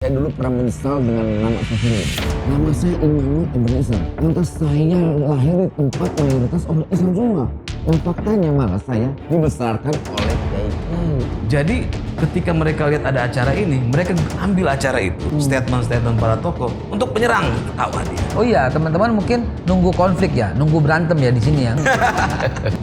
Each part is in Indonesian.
Saya dulu pernah menyesal dengan nama saya sendiri. Nama saya Immanuel Ebenezer. Lantas saya lahir di tempat mayoritas orang Islam semua. Dan faktanya malah saya dibesarkan oleh Kiai. Jadi ketika mereka lihat ada acara ini, mereka ambil acara itu, statement-statement para tokoh untuk menyerang ketawa dia. Oh iya, teman-teman mungkin nunggu konflik ya, nunggu berantem ya di sini ya.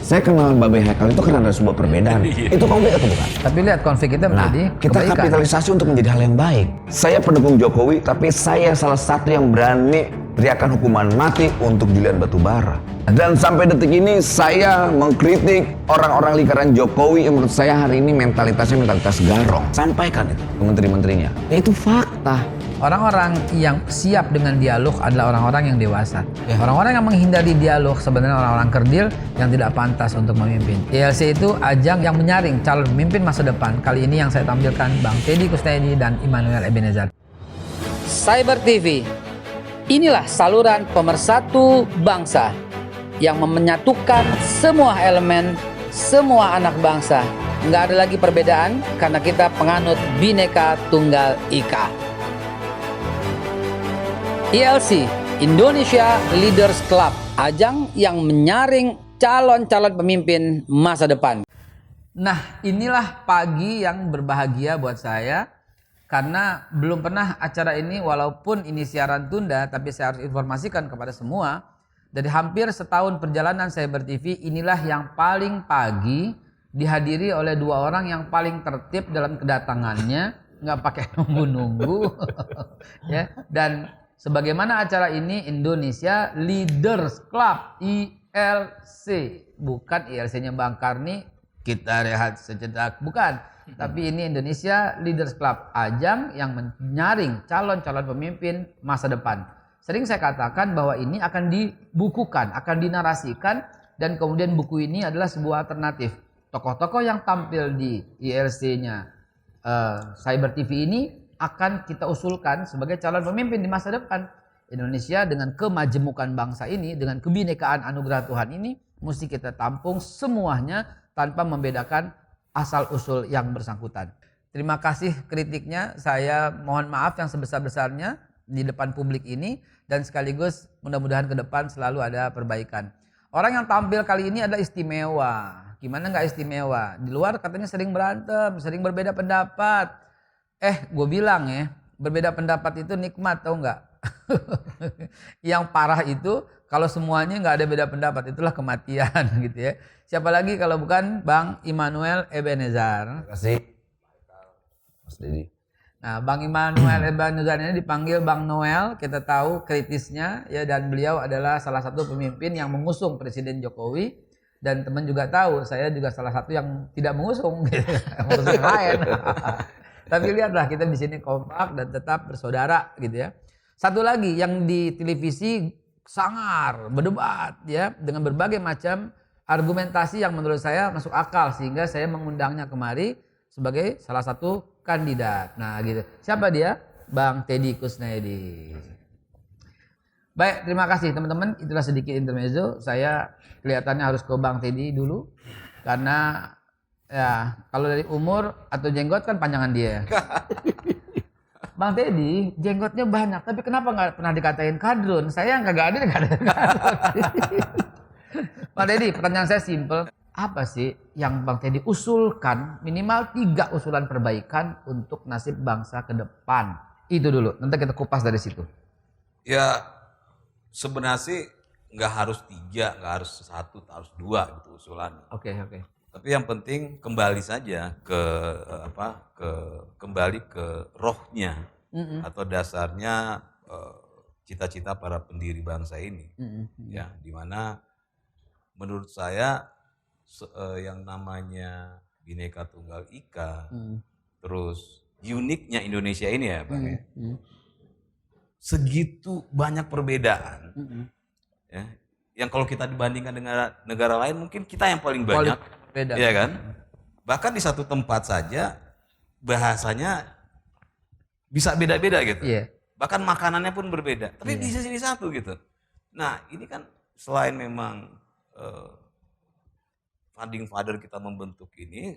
Saya kenal Babe Haikal itu karena ada sebuah perbedaan. Itu konflik atau bukan? Tapi lihat konflik kita menjadi Kita kebaikan. kapitalisasi untuk menjadi hal yang baik. Saya pendukung Jokowi, tapi saya salah satu yang berani teriakan hukuman mati untuk Julian Batubara. Dan sampai detik ini saya mengkritik orang-orang lingkaran Jokowi yang menurut saya hari ini mentalitasnya mentalitas garong. Sampaikan itu ke menteri-menterinya. Ya, itu fakta. Orang-orang yang siap dengan dialog adalah orang-orang yang dewasa. Orang-orang yang menghindari dialog sebenarnya orang-orang kerdil yang tidak pantas untuk memimpin. ILC itu ajang yang menyaring calon pemimpin masa depan. Kali ini yang saya tampilkan Bang Teddy Kusnedi dan Immanuel Ebenezer. Cyber TV, inilah saluran pemersatu bangsa yang menyatukan semua elemen, semua anak bangsa. Nggak ada lagi perbedaan karena kita penganut Bhinneka Tunggal Ika. ILC, Indonesia Leaders Club, ajang yang menyaring calon-calon pemimpin masa depan. Nah, inilah pagi yang berbahagia buat saya karena belum pernah acara ini, walaupun ini siaran tunda, tapi saya harus informasikan kepada semua. Dari hampir setahun perjalanan Cyber TV, inilah yang paling pagi dihadiri oleh dua orang yang paling tertib dalam kedatangannya, nggak pakai nunggu-nunggu, ya. Dan sebagaimana acara ini Indonesia Leaders Club ILC, bukan ILC-nya Bang Karni, kita rehat sejenak, bukan. Tapi ini Indonesia Leaders Club, ajang yang menyaring calon-calon pemimpin masa depan. Sering saya katakan bahwa ini akan dibukukan, akan dinarasikan, dan kemudian buku ini adalah sebuah alternatif. Tokoh-tokoh yang tampil di ILC-nya Cyber TV ini akan kita usulkan sebagai calon pemimpin di masa depan. Indonesia dengan kemajemukan bangsa ini, dengan kebinekaan anugerah Tuhan ini, mesti kita tampung semuanya tanpa membedakan asal-usul yang bersangkutan. Terima kasih kritiknya, saya mohon maaf yang sebesar-besarnya di depan publik ini, dan sekaligus mudah-mudahan ke depan selalu ada perbaikan. Orang yang tampil kali ini adalah istimewa. Gimana nggak istimewa? Di luar katanya sering berantem, sering berbeda pendapat. Gue bilang ya, berbeda pendapat itu nikmat, tau nggak? Yang parah itu kalau semuanya nggak ada beda pendapat, itulah kematian gitu ya. Siapa lagi kalau bukan Bang Immanuel Ebenezer. Terima kasih, Mas Deddy. Nah, Bang Immanuel Ebenezer ini dipanggil Bang Noel, kita tahu kritisnya ya, dan beliau adalah salah satu pemimpin yang mengusung Presiden Jokowi, dan teman juga tahu saya juga salah satu yang tidak mengusung gitu, mengusung yang lain. Tapi lihatlah kita di sini kompak dan tetap bersaudara gitu ya. Satu lagi yang di televisi sangar, berdebat ya dengan berbagai macam argumentasi yang menurut saya masuk akal, sehingga saya mengundangnya kemari sebagai salah satu kandidat. Nah gitu. Siapa dia? Bang Teddy Kusnedi. Baik, terima kasih teman-teman. Itulah sedikit intermezzo. Saya kelihatannya harus ke Bang Teddy dulu. Karena ya kalau dari umur atau jenggot kan panjangan dia. Bang Teddy jenggotnya banyak. Tapi kenapa nggak pernah dikatain kadrun? Saya yang kagak ada dikatain kadrun. Bang Teddy, pertanyaan saya simpel. Apa sih yang Bang Teddy usulkan, minimal 3 usulan perbaikan untuk nasib bangsa ke depan? Itu dulu, nanti kita kupas dari situ. Ya sebenarnya sih nggak harus 3, nggak harus 1, harus 2 gitu usulannya. Oke. Tapi yang penting kembali saja ke kembali ke rohnya atau dasarnya cita-cita para pendiri bangsa ini. Ya, dimana menurut saya yang namanya Bhinneka Tunggal Ika, terus uniknya Indonesia ini ya Bang ya, segitu banyak perbedaan, ya, yang kalau kita dibandingkan dengan negara lain mungkin kita yang paling banyak, beda. ya kan? Bahkan di satu tempat saja bahasanya bisa beda-beda gitu, bahkan makanannya pun berbeda, tapi di sini satu gitu. Nah ini kan selain memang founding father kita membentuk ini,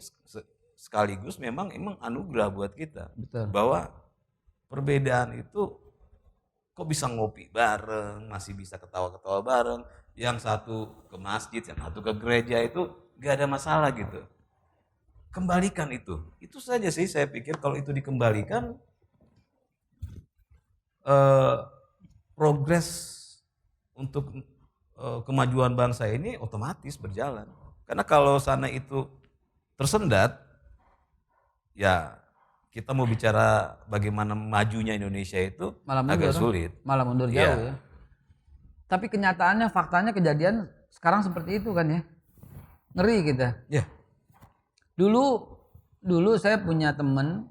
sekaligus memang anugerah buat kita. Betul. Bahwa perbedaan itu kok bisa ngopi bareng, masih bisa ketawa-ketawa bareng. Yang satu ke masjid, yang satu ke gereja itu gak ada masalah gitu. Kembalikan itu. Itu saja sih saya pikir kalau itu dikembalikan, progres untuk kemajuan bangsa ini otomatis berjalan. Karena kalau sana itu tersendat, ya kita mau bicara bagaimana majunya Indonesia itu Malah agak mundur, sulit. malah mundur Iya. jauh ya. Tapi kenyataannya, faktanya kejadian sekarang seperti itu kan ya. Ngeri kita. Ya. Dulu saya punya temen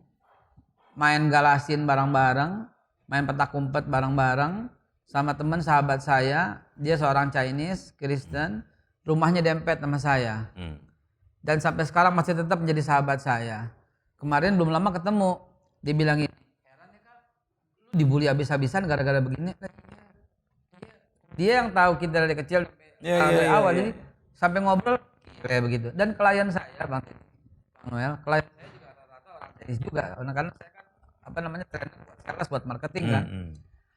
main galasin bareng-bareng, main petak umpet bareng-bareng sama temen sahabat saya. Dia seorang Chinese, Kristen, rumahnya dempet sama saya. Dan sampai sekarang masih tetap menjadi sahabat saya. Kemarin belum lama ketemu, dia bilang ini, heran ya Kak, lu dibully habis-habisan gara-gara begini. Dia yang tahu kita dari kecil dari awal, jadi sampai ngobrol kayak begitu. Dan klien saya Bang Noel, klien saya juga rata-rata orang Chinese juga, karena saya kan apa namanya trainer buat sales, buat marketing kan.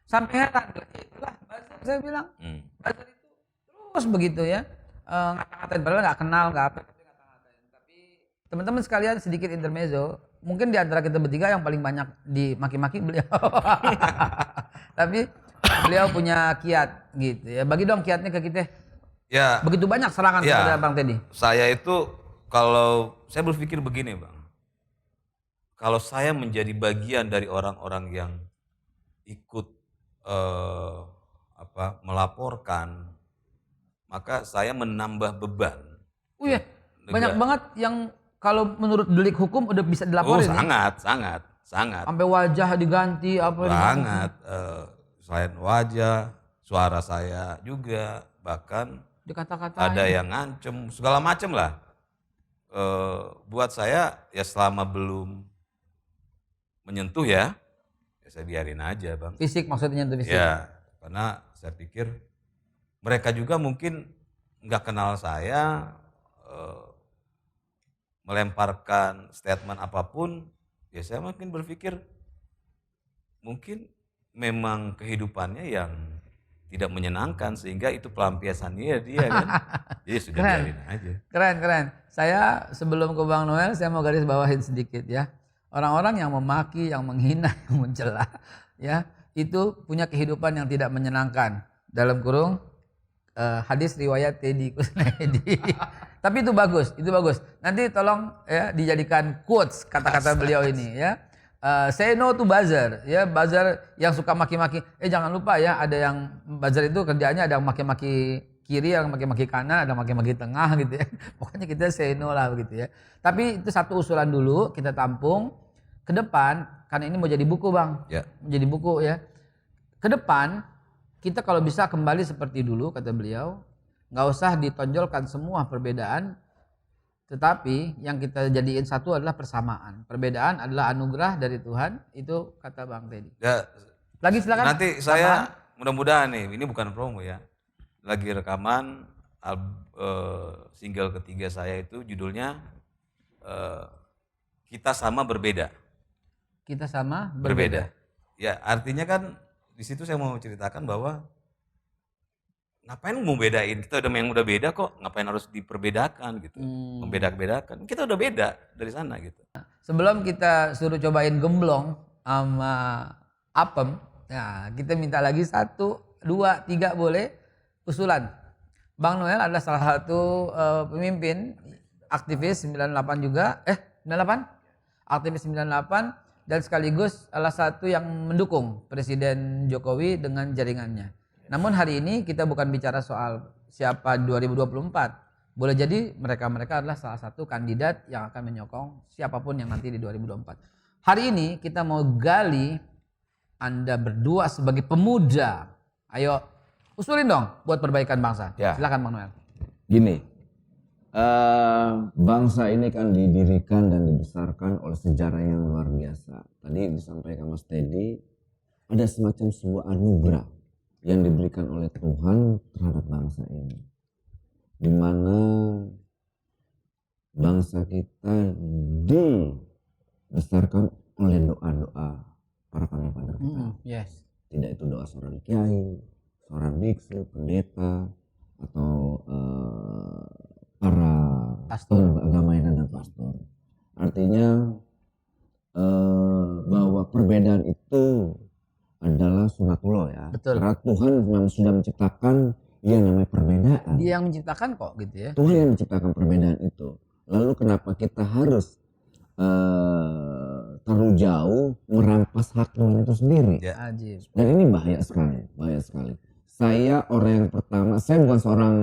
Sampai heran, itulah buzzer, saya bilang, buzzer itu terus begitu ya, ngata-ngatain padahal nggak kenal, nggak apa, tapi ngata-ngatain. Tapi teman-teman sekalian, sedikit intermezzo, mungkin di antara kita bertiga yang paling banyak dimaki-maki beliau. Tapi beliau punya kiat gitu ya. Bagi dong kiatnya ke kita. Ya. Begitu banyak serangan kepada Bang Teddy. Saya itu kalau saya berpikir begini Bang. Kalau saya menjadi bagian dari orang-orang yang ikut melaporkan, maka saya menambah beban. Oh iya, banyak banget yang kalau menurut delik hukum udah bisa dilaporin. Sangat. Sampai wajah diganti apa Sangat. Selain wajah, suara saya juga, bahkan dikata-katain. ada yang ngancem, segala macem lah. Buat saya ya selama belum menyentuh ya saya biarin aja Bang. Fisik maksudnya nyentuh fisik. Ya, karena saya pikir mereka juga mungkin nggak kenal saya, melemparkan statement apapun, ya saya mungkin berpikir mungkin memang kehidupannya yang tidak menyenangkan sehingga itu pelampiasannya dia kan. Jadi sudah biarin aja. Keren. Saya sebelum ke Bang Noel, saya mau garis bawahin sedikit ya. Orang-orang yang memaki, yang menghina, yang mencela, ya itu punya kehidupan yang tidak menyenangkan. Dalam kurung hadis riwayat Teddy Kusnaedi. Tapi itu bagus. Nanti tolong ya dijadikan quotes kata-kata beliau ini ya. Say no to buzzer, ya buzzer yang suka maki-maki. Jangan lupa ya, ada yang buzzer itu kerjaannya ada yang maki-maki kiri, yang maki-maki kanan, ada yang maki-maki tengah gitu ya. Pokoknya kita say no lah begitu ya. Tapi itu satu usulan dulu, kita tampung ke depan, karena ini mau jadi buku Bang, menjadi buku ya. Ke depan kita kalau bisa kembali seperti dulu kata beliau, nggak usah ditonjolkan semua perbedaan. Tetapi yang kita jadiin satu adalah persamaan. Perbedaan adalah anugerah dari Tuhan. Itu kata Bang Teddy. Ya, lagi silakan. Nanti saya mudah-mudahan nih, ini bukan promo ya. Lagi rekaman single ketiga saya itu judulnya Kita Sama Berbeda. Kita sama berbeda. Ya, artinya kan di situ saya mau ceritakan bahwa ngapain mau bedain? Kita udah beda kok, ngapain harus diperbedakan gitu. Membeda-bedakan. Kita udah beda dari sana gitu. Sebelum kita suruh cobain gemblong sama apem, nah kita minta lagi 1, 2, 3 boleh usulan. Bang Noel adalah salah satu pemimpin aktivis 98 juga, 98? Aktivis 98 dan sekaligus salah satu yang mendukung Presiden Jokowi dengan jaringannya. Namun hari ini kita bukan bicara soal siapa 2024. Boleh jadi mereka-mereka adalah salah satu kandidat yang akan menyokong siapapun yang nanti di 2024. Hari ini kita mau gali Anda berdua sebagai pemuda. Ayo usulin dong buat perbaikan bangsa. Ya. Silakan Bang Noel. Gini, bangsa ini kan didirikan dan dibesarkan oleh sejarah yang luar biasa. Tadi disampaikan Mas Teddy, ada semacam sebuah anugerah yang diberikan oleh Tuhan terhadap bangsa ini, di mana bangsa kita dibesarkan oleh doa-doa para founder kita. Yes. Tidak itu doa seorang kiai, seorang biksu, pendeta, atau para Pastor. agama yang ada pastor. Artinya bahwa perbedaan itu adalah sunatullah ya. Betul. Karena Tuhan memang sudah menciptakan yang namanya perbedaan. Dia yang menciptakan kok gitu ya. Tuhan yang menciptakan perbedaan itu. Lalu kenapa kita harus terlalu jauh merampas hak Tuhan itu sendiri? Ya. Ajib. Dan ini bahaya sekali, bahaya sekali. Saya orang yang pertama, saya bukan seorang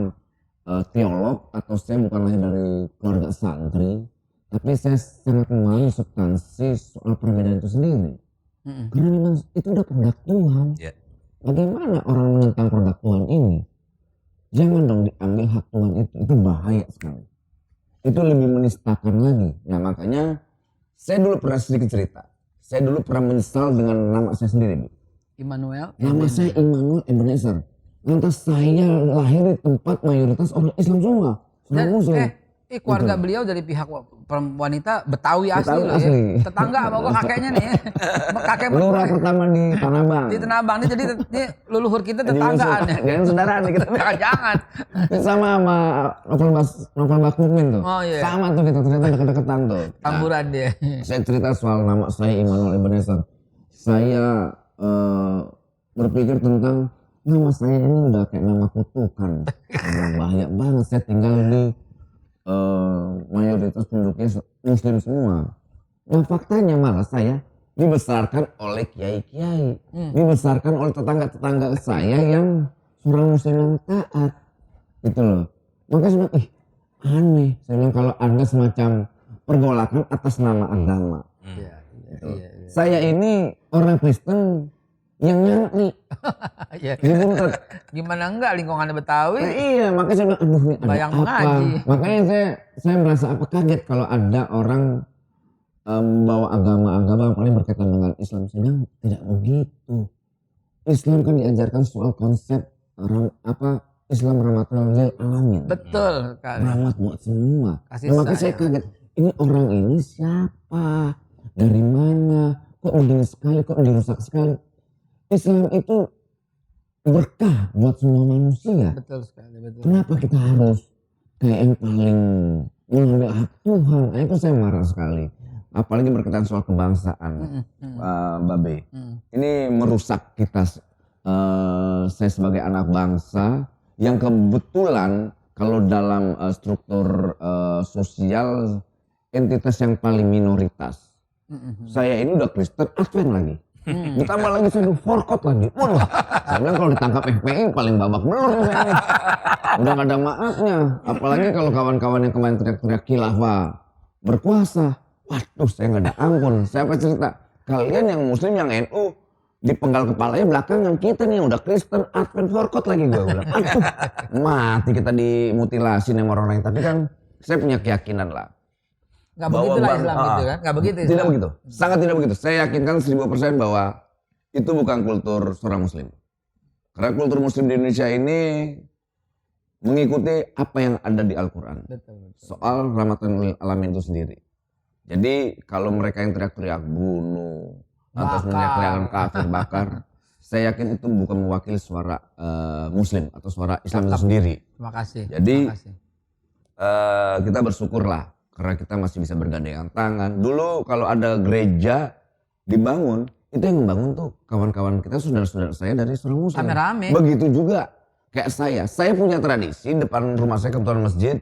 teolog atau saya bukan lahir dari keluarga santri, tapi saya sangat memahami substansi soal perbedaan itu sendiri. Karena memang itu udah produk Tuhan. Ya. Bagaimana orang menentang produk Tuhan ini? Jangan dong diambil hak Tuhan itu bahaya sekali. Itu lebih menistakan lagi. Nah makanya saya dulu pernah sedikit cerita. Saya dulu pernah menyesal dengan nama saya sendiri, Bu. Immanuel. Nama saya Immanuel Ebenezer. Lantas saya lahir di tempat mayoritas orang Islam semua. Orang Dan, Muslim. keluarga beliau dari pihak wanita Betawi asli Betawi loh asli. ya. Tetangga sama gua kakeknya nih. Kakek Lurah pertama di Tanah Abang. di Tanah Abang nih, jadi ini leluhur kita tetanggaan ya. Jangan saudaraan nih kita. Jangan. Sama novel Mbak Mukmin tuh. Oh, iya. Sama tuh kita ternyata deket-deketan tuh. Tamburan dia. Saya cerita soal nama saya Immanuel Ebenezer. Saya berpikir tentang nama saya ini udah kayak nama kutukan. Udah bahaya banget. Saya tinggal di mayoritas penduduknya Muslim semua. Nah faktanya malah saya dibesarkan oleh kiai-kiai. Dibesarkan oleh tetangga-tetangga saya yang seorang Muslim yang taat. Gitu loh. Makanya saya bilang, aneh. Saya bilang kalau Anda semacam pergolakan atas nama agama. Iya. Saya ini orang Kristen yang nyantri. Iya. Dibuntut. Gimana enggak lingkungannya Betawi? Nah, iya, makanya saya bilang, aduh ini ada Bayang apa? mengaji. Makanya saya merasa kaget kalau ada orang membawa agama-agama paling berkaitan dengan Islam. Saya bilang tidak begitu. Islam kan diajarkan soal konsep Islam rahmatan lil alamin. Betul sekali. Rahmat buat semua. Kasih Nah, makanya saya sayang. kaget. Ini orang ini siapa? Dari mana? Kok begini sekali? Kok dirusak sekali? Islam itu berkah buat semua manusia. Betul sekali, betul. Kenapa kita harus kayak yang paling mengambil hak Tuhan? Nah, itu saya marah sekali. Apalagi berkaitan soal kebangsaan, Babe. Ini merusak kita. Saya sebagai anak bangsa yang kebetulan kalau dalam struktur sosial entitas yang paling minoritas. Saya ini udah Kristen Advent lagi. Ditambah lagi saya udah forkot lagi. Wah, saya bilang kalau ditangkap FPI paling babak belur saya ini. Udah gak ada maafnya. Apalagi kalau kawan-kawan yang kemarin teriak-teriak khilafah berkuasa. Waduh, saya gak ada ampun. Saya apa cerita? Kalian yang Muslim, yang NU, dipenggal kepalanya belakangan. Kita nih udah Kristen Advent forkot lagi gue bilang. Aduh, mati kita dimutilasi sama orang lain. Tapi kan saya punya keyakinan lah. Gak begitu lah Islam gitu kan? Gak begitu Islam. Tidak begitu, sangat tidak begitu. Saya yakinkan 1000% bahwa itu bukan kultur seorang Muslim. Karena kultur Muslim di Indonesia ini mengikuti apa yang ada di Al-Quran. Soal rahmatan lil alamin itu sendiri. Jadi kalau mereka yang teriak-teriak bunuh, atau teriak-teriak kafir, bakar, saya yakin itu bukan mewakili suara Muslim atau suara Islam itu sendiri. Terima kasih. Jadi Terima kasih. kita bersyukurlah. Karena kita masih bisa bergandengan tangan. Dulu kalau ada gereja dibangun, itu yang membangun tuh kawan-kawan kita, saudara-saudara saya dari seorang Muslim. Rame-rame. Begitu juga kayak saya punya tradisi depan rumah saya kebetulan masjid,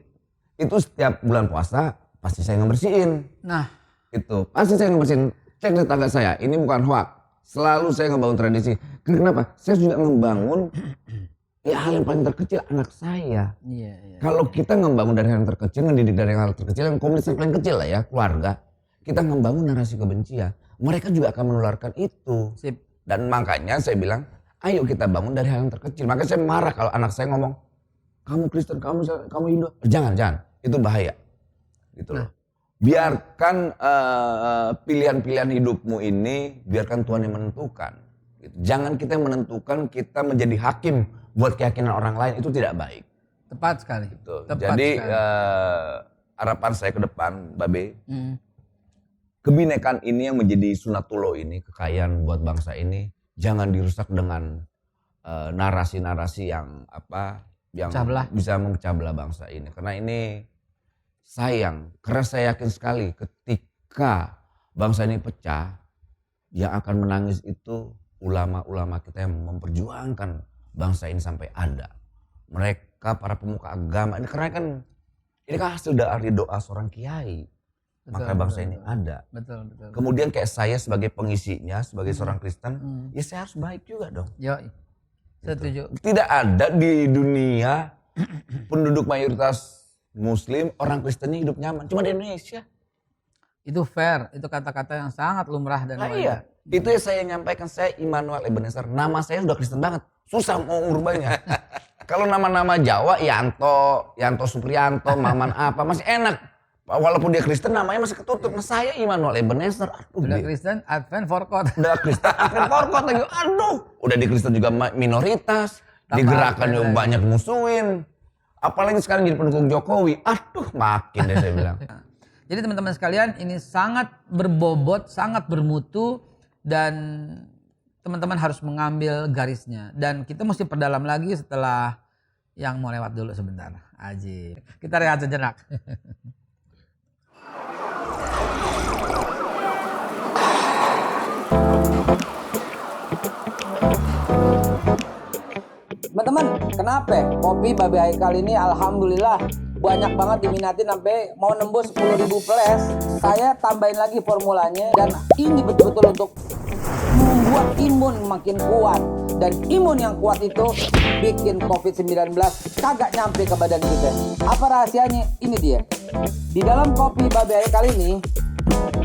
itu setiap bulan puasa pasti saya ngebersihin. Nah, Itu pasti saya ngebersihin. Cek tetangga saya, ini bukan hoax. Selalu saya ngebangun tradisi. Kenapa? Saya sudah membangun hal yang paling terkecil anak saya. iya. Kalau kita membangun dari hal yang terkecil, mendidik dari hal terkecil, yang komunitas yang paling kecil lah ya, keluarga. Kita membangun narasi kebencian. Mereka juga akan menularkan itu. Sip. Dan makanya saya bilang, ayo kita bangun dari hal yang terkecil. Makanya saya marah kalau anak saya ngomong, kamu Kristen, kamu Hindu. Jangan. Itu bahaya. Gitu loh. Biarkan pilihan-pilihan hidupmu ini, biarkan Tuhan yang menentukan. Gitu. Jangan kita yang menentukan, kita menjadi hakim buat keyakinan orang lain, itu tidak baik. Tepat sekali. Gitu. Tepat Jadi sekali. harapan saya ke depan, Babe, kebinekaan ini yang menjadi sunatullah ini, kekayaan buat bangsa ini, jangan dirusak dengan narasi-narasi yang bisa memecah belah bangsa ini. Karena ini sayang, karena saya yakin sekali ketika bangsa ini pecah, yang akan menangis itu ulama-ulama kita yang memperjuangkan bangsa ini sampai ada. Mereka para pemuka agama ini, karena kan ini kan hasil dari doa seorang kiai. Maka bangsa ini ada. Betul. Kemudian kayak saya sebagai pengisinya, sebagai seorang Kristen, ya saya harus baik juga dong. Yoi. Setuju. Tidak ada di dunia penduduk mayoritas Muslim, orang Kristennya hidup nyaman. Cuma di Indonesia. Itu fair, itu kata-kata yang sangat lumrah dan wajar. Iya, itu yang saya nyampaikan, saya Immanuel Ebenezer. Nama saya sudah Kristen banget, susah mau ngubahnya. Kalau nama-nama Jawa, Yanto Supriyanto, Maman apa, masih enak. Walaupun dia Kristen namanya masih ketutup. Nah, saya Immanuel Ebenezer. Udah Kristen, Advent Forkot. Udah Kristen, Advent Forkot lagi. Aduh, udah di Kristen juga minoritas. Digerakkan juga banyak musuhin. Apalagi sekarang jadi pendukung Jokowi. Aduh, makin deh saya bilang. Jadi teman-teman sekalian, ini sangat berbobot, sangat bermutu, dan teman-teman harus mengambil garisnya. Dan kita mesti perdalam lagi setelah yang mau lewat dulu sebentar. Aji. Kita rehat sejenak. Teman-teman, kenapa kopi Babe Haikal ini alhamdulillah banyak banget diminatin sampai mau nembus 10.000 flash. Saya tambahin lagi formulanya, dan ini betul-betul untuk membuat imun makin kuat. Dan imun yang kuat itu bikin COVID-19 kagak nyampe ke badan kita. Apa rahasianya? Ini dia. Di dalam kopi Babe Haikal ini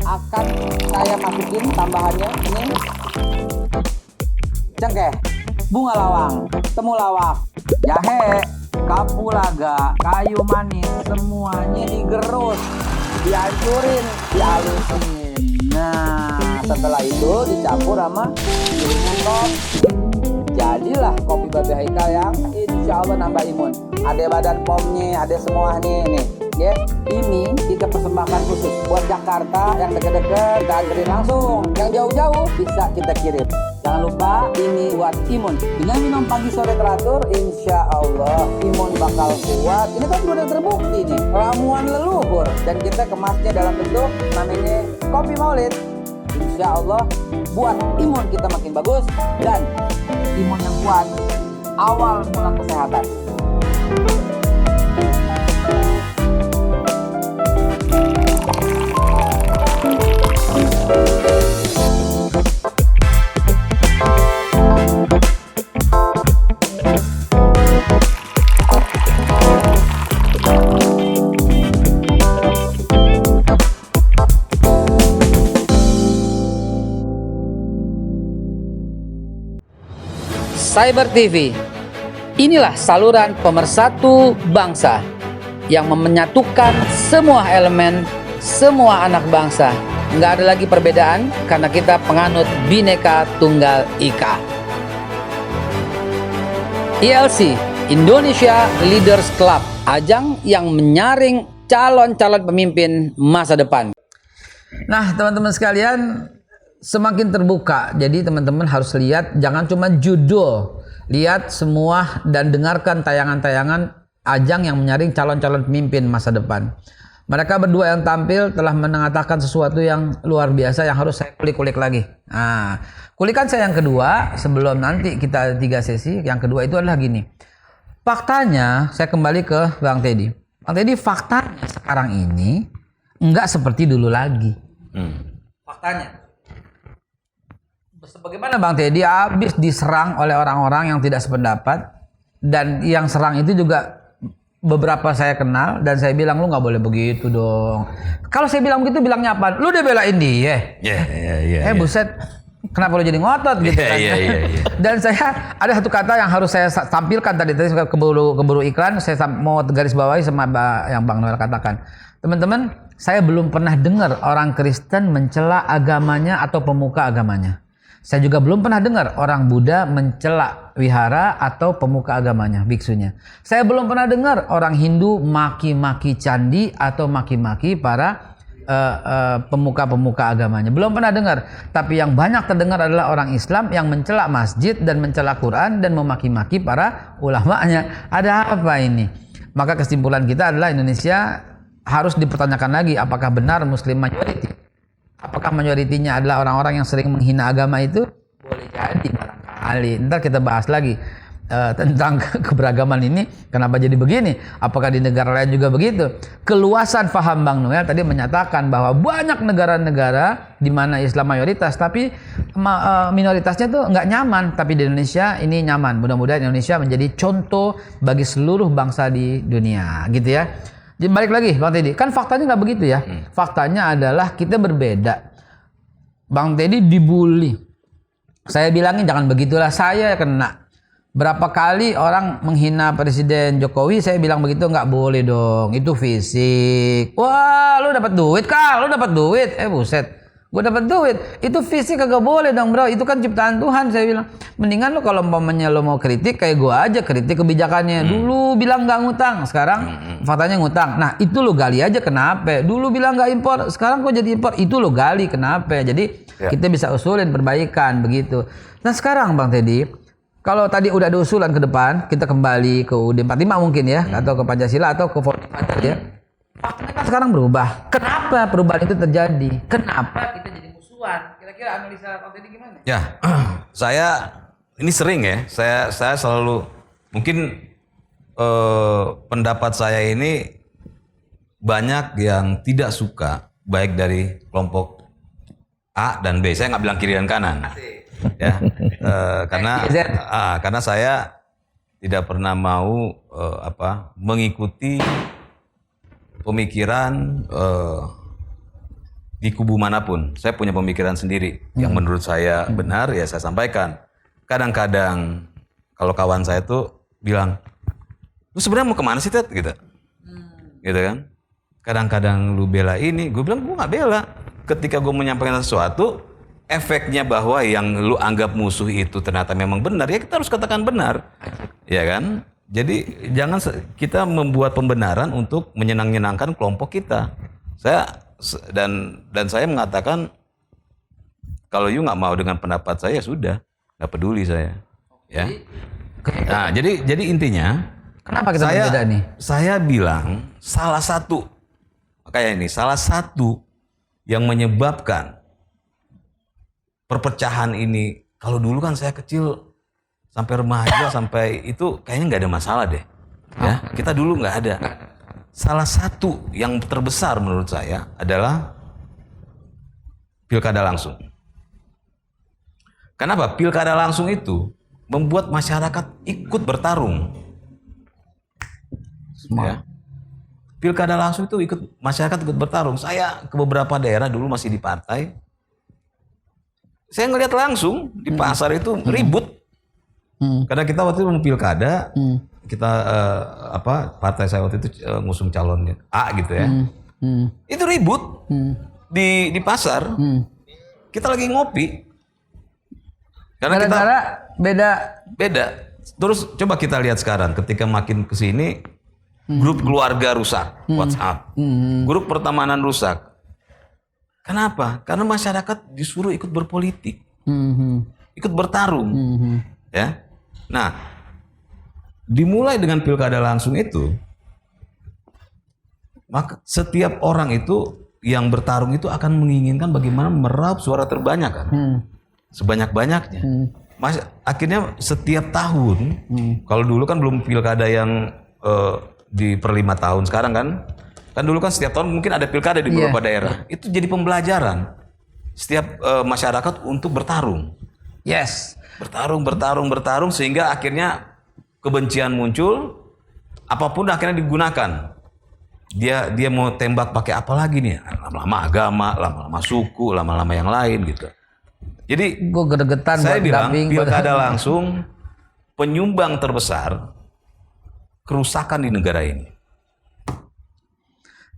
akan saya masukin tambahannya ini: cengkeh, bunga lawang, temulawak, jahe, kapulaga, kayu manis, semuanya digerus, dihancurin, dihalusin. Nah, setelah itu dicampur sama gilingan kopi. Jadilah kopi Babe Haikal yang insya Allah nambah imun. Ada badan pomnya, ada semuanya nih. Ya, ini kita persembahkan khusus buat Jakarta yang deket-deket, kita anterin langsung. Yang jauh-jauh bisa kita kirim. Jangan lupa ini buat imun. Dengan minum pagi sore teratur, insya Allah imun bakal kuat. Ini kan sudah terbukti nih, ramuan leluhur. Dan kita kemasnya dalam bentuk namanya kopi Maulid. Insya Allah buat imun kita makin bagus dan imun yang kuat. Awal mula kesehatan. Cyber TV, inilah saluran pemersatu bangsa yang menyatukan semua elemen, semua anak bangsa. Nggak ada lagi perbedaan karena kita penganut Bhinneka Tunggal Ika. ILC, Indonesia Leaders Club, ajang yang menyaring calon-calon pemimpin masa depan. Nah, teman-teman sekalian, semakin terbuka. Jadi teman-teman harus lihat, jangan cuma judul. Lihat semua dan dengarkan tayangan-tayangan ajang yang menyaring calon-calon pemimpin masa depan. Mereka berdua yang tampil telah mengatakan sesuatu yang luar biasa yang harus saya kulik-kulik lagi. Nah, kulikan saya yang kedua sebelum nanti kita 3 sesi. Yang kedua itu adalah gini. Faktanya, saya kembali ke Bang Teddy. Bang Teddy, faktanya sekarang ini enggak seperti dulu lagi. Faktanya. Sebagaimana Bang Teddy habis diserang oleh orang-orang yang tidak sependapat, dan yang serang itu juga beberapa saya kenal, dan saya bilang lu nggak boleh begitu dong. Kalau saya bilang begitu, bilangnya apa? Lu udah belain dia. Buset, kenapa lu jadi ngotot gitu kan? Dan saya ada satu kata yang harus saya tampilkan tadi keburu iklan, saya mau garis bawahi sama yang Bang Noel katakan. Teman-teman, saya belum pernah dengar orang Kristen mencela agamanya atau pemuka agamanya. Saya juga belum pernah dengar orang Buddha mencela wihara atau pemuka agamanya, biksunya. Saya belum pernah dengar orang Hindu maki-maki candi atau maki-maki para pemuka-pemuka agamanya. Belum pernah dengar. Tapi yang banyak terdengar adalah orang Islam yang mencela masjid dan mencela Quran dan memaki-maki para ulamanya. Ada apa ini? Maka kesimpulan kita adalah Indonesia harus dipertanyakan lagi apakah benar Muslim majority. Apakah majoritinya adalah orang-orang yang sering menghina agama itu? Boleh jadi barangkali. Ntar kita bahas lagi tentang keberagaman ini, kenapa jadi begini, apakah di negara lain juga begitu. Keluasan faham Bang Noel tadi menyatakan bahwa banyak negara-negara di mana Islam mayoritas tapi minoritasnya tuh nggak nyaman, tapi di Indonesia ini nyaman. Mudah-mudahan Indonesia menjadi contoh bagi seluruh bangsa di dunia gitu ya. Jadi balik lagi Bang Teddy, kan faktanya nggak begitu ya. Faktanya adalah kita berbeda. Bang Teddy dibully, saya bilangin jangan begitulah, saya kena. Berapa kali orang menghina Presiden Jokowi, saya bilang begitu nggak boleh dong, itu fisik. Wah, lu dapat duit kah? Lu dapat duit? Buset, gue dapat duit. Itu fisik kagak boleh dong bro, itu kan ciptaan Tuhan. Saya bilang, mendingan lu kalau umpamanya lu mau kritik kayak gue aja, kritik kebijakannya. Dulu bilang nggak ngutang, sekarang faktanya ngutang. Nah itu lu gali aja kenapa? Dulu bilang nggak impor, sekarang kok jadi impor? Itu lu gali kenapa? Jadi kita bisa usulin perbaikan begitu. Nah sekarang Bang Teddy, kalau tadi udah ada usulan ke depan, kita kembali ke UUD 45 mungkin ya, atau ke Pancasila atau ke 45 ya. Faktanya kan sekarang berubah. Kenapa perubahan itu terjadi? Kenapa kita jadi musuhan? Kira-kira analisa Bang Teddy gimana? Ya, saya ini sering ya, saya selalu mungkin pendapat saya ini banyak yang tidak suka, baik dari kelompok A dan B. Saya nggak bilang kiri dan kanan. Ya, karena saya tidak pernah mau mengikuti pemikiran di kubu manapun. Saya punya pemikiran sendiri yang menurut saya benar, ya saya sampaikan. Kadang-kadang kalau kawan saya tuh bilang, lu sebenarnya mau kemana sih Ted? Gitu kan? Kadang-kadang lu bela ini, gue bilang gue nggak bela. Ketika gue menyampaikan sesuatu, efeknya bahwa yang lu anggap musuh itu ternyata memang benar, ya kita harus katakan benar, ya kan? Jadi jangan kita membuat pembenaran untuk menyenang-nyenangkan kelompok kita. Dan saya mengatakan kalau you nggak mau dengan pendapat saya, sudah nggak peduli saya, ya. Nah jadi intinya, kenapa kita berbeda nih? Saya bilang salah satu yang menyebabkan perpecahan ini, kalau dulu kan saya kecil sampai remaja sampai itu kayaknya nggak ada masalah deh, ya kita dulu nggak ada. Salah satu yang terbesar menurut saya adalah pilkada langsung. Kenapa? Pilkada langsung itu membuat masyarakat ikut bertarung. Ya. Pilkada langsung itu masyarakat ikut bertarung. Saya ke beberapa daerah dulu masih di partai. Saya ngelihat langsung di pasar itu ribut. Karena kita waktu itu mau pilkada, kita partai saya waktu itu ngusung calonnya A gitu ya. Itu ribut di pasar. Kita lagi ngopi. Karena kita beda. Terus coba kita lihat sekarang, ketika makin kesini, grup keluarga rusak, WhatsApp, grup pertemanan rusak. Kenapa? Karena masyarakat disuruh ikut berpolitik, ikut bertarung, ya. Nah, dimulai dengan pilkada langsung itu, maka setiap orang itu yang bertarung itu akan menginginkan bagaimana meraup suara terbanyak kan, sebanyak-banyaknya. Akhirnya setiap tahun, kalau dulu kan belum pilkada yang di per 5 tahun sekarang kan dulu kan setiap tahun mungkin ada pilkada di beberapa daerah. Itu jadi pembelajaran setiap masyarakat untuk bertarung. Yes. Bertarung sehingga akhirnya kebencian muncul, apapun akhirnya digunakan. Dia mau tembak pakai apa lagi nih? Lama-lama agama, lama-lama suku, lama-lama yang lain gitu. Jadi gue gregetan, saya bilang pilkada langsung penyumbang terbesar kerusakan di negara ini.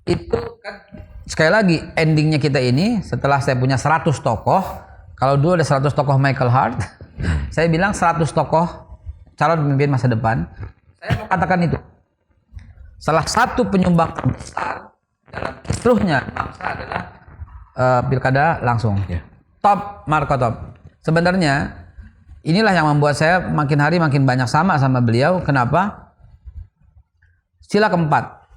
Itu kan sekali lagi endingnya kita ini setelah saya punya 100 tokoh, kalau dulu ada 100 tokoh Michael Hart, saya bilang 100 tokoh calon pemimpin masa depan, saya mau katakan itu salah satu penyumbang terbesar dalam breakthrough-nya bangsa adalah pilkada langsung. Top, Marco top. Sebenarnya inilah yang membuat saya makin hari makin banyak sama beliau. Kenapa? Sila keempat.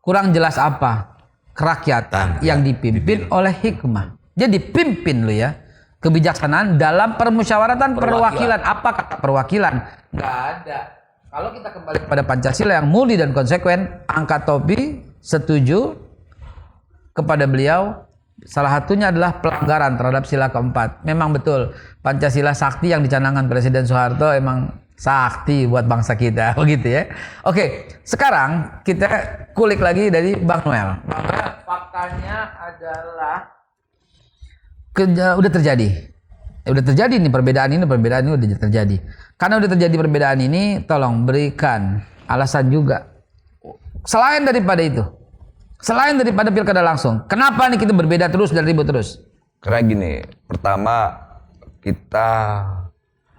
Kurang jelas apa? Kerakyatan yang dipimpin oleh hikmah. Jadi pimpin lo ya. Kebijaksanaan dalam permusyawaratan perwakilan. Apa kata perwakilan? Nggak ada. Kalau kita kembali pada Pancasila yang murni dan konsekuen, angkat topi setuju kepada beliau. Salah satunya adalah pelanggaran terhadap sila keempat. Memang betul Pancasila sakti yang dicanangkan Presiden Soeharto emang sakti buat bangsa kita, begitu ya. Oke, sekarang kita kulik lagi dari Bang Noel. Faktanya adalah udah terjadi nih perbedaan ini udah terjadi. Karena udah terjadi perbedaan ini, tolong berikan alasan juga. Selain daripada pilkada langsung, kenapa nih kita berbeda terus dan ribut terus? Karena gini, pertama kita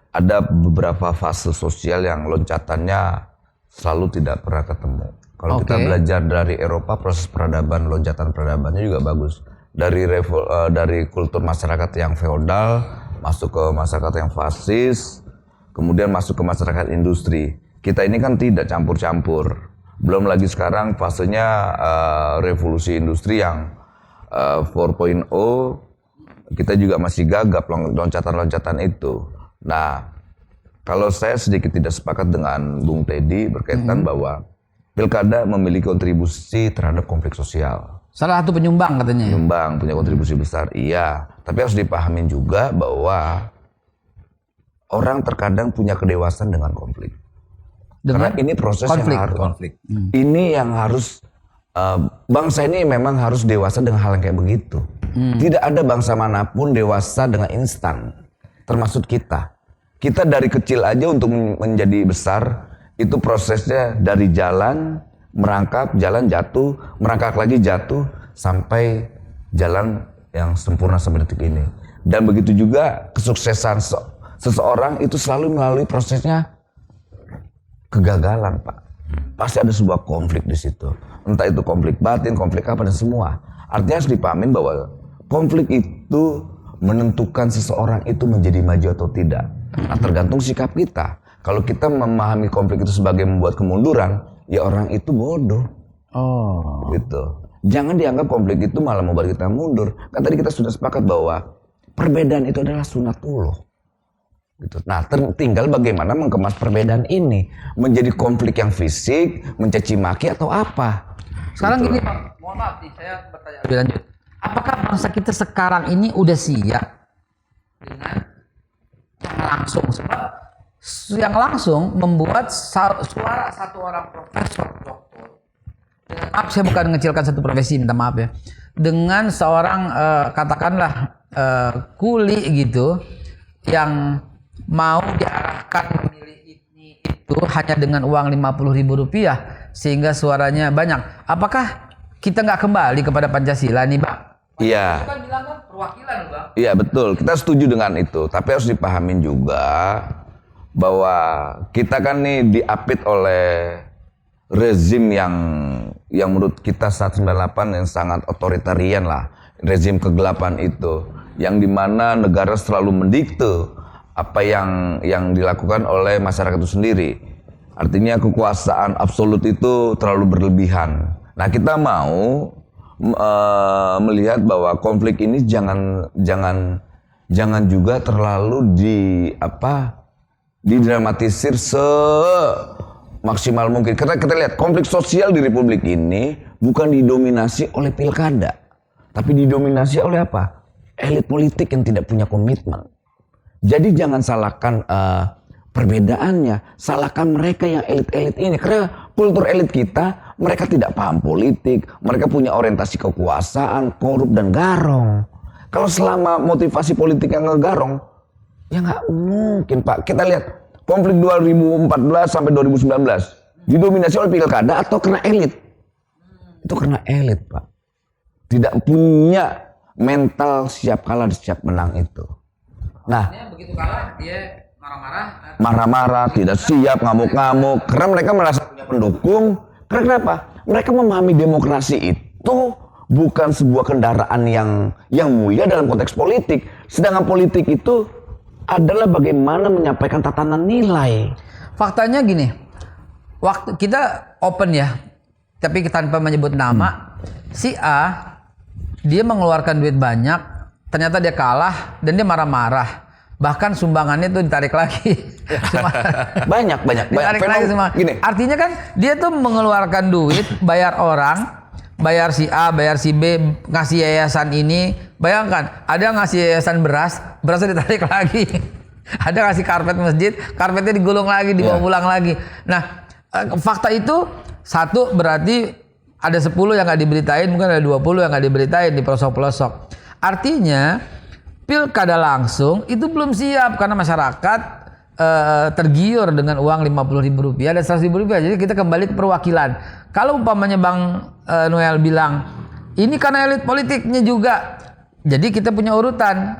ada beberapa fase sosial yang loncatannya selalu tidak pernah ketemu. Kalau kita belajar dari Eropa, proses peradaban, loncatan peradabannya juga bagus. Dari kultur masyarakat yang feodal, masuk ke masyarakat yang fasis, kemudian masuk ke masyarakat industri. Kita ini kan tidak campur-campur. Belum lagi sekarang fasenya revolusi industri yang 4.0, kita juga masih gagap loncatan-loncatan itu. Nah, kalau saya sedikit tidak sepakat dengan Bung Teddy berkaitan bahwa pilkada memiliki kontribusi terhadap konflik sosial. Salah satu penyumbang katanya. Penyumbang, punya kontribusi besar, iya. Tapi harus dipahamin juga bahwa orang terkadang punya kedewasaan dengan konflik. Karena ini proses konflik. Ini yang harus bangsa ini memang harus dewasa dengan hal yang kayak begitu. Tidak ada bangsa manapun dewasa dengan instan, termasuk kita. Kita dari kecil aja untuk menjadi besar itu prosesnya dari jalan merangkak, jalan jatuh, merangkak lagi jatuh sampai jalan yang sempurna sampai detik ini. Dan begitu juga kesuksesan seseorang itu selalu melalui prosesnya kegagalan, Pak. Pasti ada sebuah konflik di situ. Entah itu konflik batin, konflik apa, dan semua. Artinya harus dipahamin bahwa konflik itu menentukan seseorang itu menjadi maju atau tidak. Nah, tergantung sikap kita. Kalau kita memahami konflik itu sebagai membuat kemunduran, ya orang itu bodoh. Gitu. Jangan dianggap konflik itu malah membuat kita mundur. Kan tadi kita sudah sepakat bahwa perbedaan itu adalah sunatullah. Gitu. Nah, tinggal bagaimana mengemas perbedaan ini menjadi konflik yang fisik, mencaci maki atau apa. Sekarang gitu. gini Pak, mohon maaf nih, saya bertanya lebih lanjut. Apakah bangsa kita sekarang ini udah siap dengan yang langsung? Sebab yang langsung membuat suara satu orang profesor, doktor. Maaf, saya bukan mengecilkan satu profesi, minta maaf ya. Dengan seorang katakanlah kuli gitu yang mau diarahkan memilih ini itu hanya dengan uang Rp50.000 sehingga suaranya banyak. Apakah kita nggak kembali kepada Pancasila nih, Bang? Iya. Kita kan bilang kan perwakilan, Bang. Iya betul, kita setuju dengan itu. Tapi harus dipahamin juga bahwa kita kan nih diapit oleh rezim yang menurut kita saat 98 yang sangat otoritarian lah, rezim kegelapan itu, yang dimana negara selalu mendikte apa yang dilakukan oleh masyarakat itu sendiri. Artinya kekuasaan absolut itu terlalu berlebihan. Nah, kita mau melihat bahwa konflik ini jangan juga terlalu didramatisir semaksimal mungkin. Karena kita lihat konflik sosial di Republik ini bukan didominasi oleh pilkada, tapi didominasi oleh apa? Elit politik yang tidak punya komitmen. Jadi jangan salahkan perbedaannya, salahkan mereka yang elit-elit ini. Karena kultur elit kita, mereka tidak paham politik, mereka punya orientasi kekuasaan, korup dan garong. Kalau selama motivasi politik yang ngegarong, ya nggak mungkin, Pak. Kita lihat konflik 2014 sampai 2019 didominasi oleh pilkada atau karena elit? Itu karena elit, Pak. Tidak punya mental siap kalah dan siap menang itu. Nah, begitu kalah dia marah-marah, tidak siap, ngamuk-ngamuk. Karena mereka merasa punya pendukung. Karena kenapa? Mereka memahami demokrasi itu bukan sebuah kendaraan yang mulia dalam konteks politik. Sedangkan politik itu adalah bagaimana menyampaikan tatanan nilai. Faktanya gini, waktu kita open ya, tapi tanpa menyebut nama, si A dia mengeluarkan duit banyak, ternyata dia kalah dan dia marah-marah. Bahkan sumbangannya tuh ditarik lagi. banyak. Ditarik lagi semua. Gini. Artinya kan dia tuh mengeluarkan duit, bayar orang, bayar si A, bayar si B, ngasih yayasan ini. Bayangkan, ada ngasih yayasan berasnya ditarik lagi. Ada ngasih karpet masjid, karpetnya digulung lagi, dibawa pulang lagi. Nah, fakta itu satu berarti ada 10 yang nggak diberitain, mungkin ada 20 yang nggak diberitain di pelosok-pelosok. Artinya pilkada langsung itu belum siap karena masyarakat tergiur dengan uang Rp50.000 dan Rp100.000. Jadi kita kembali ke perwakilan. Kalau umpamanya Bang Noel bilang ini karena elit politiknya juga. Jadi kita punya urutan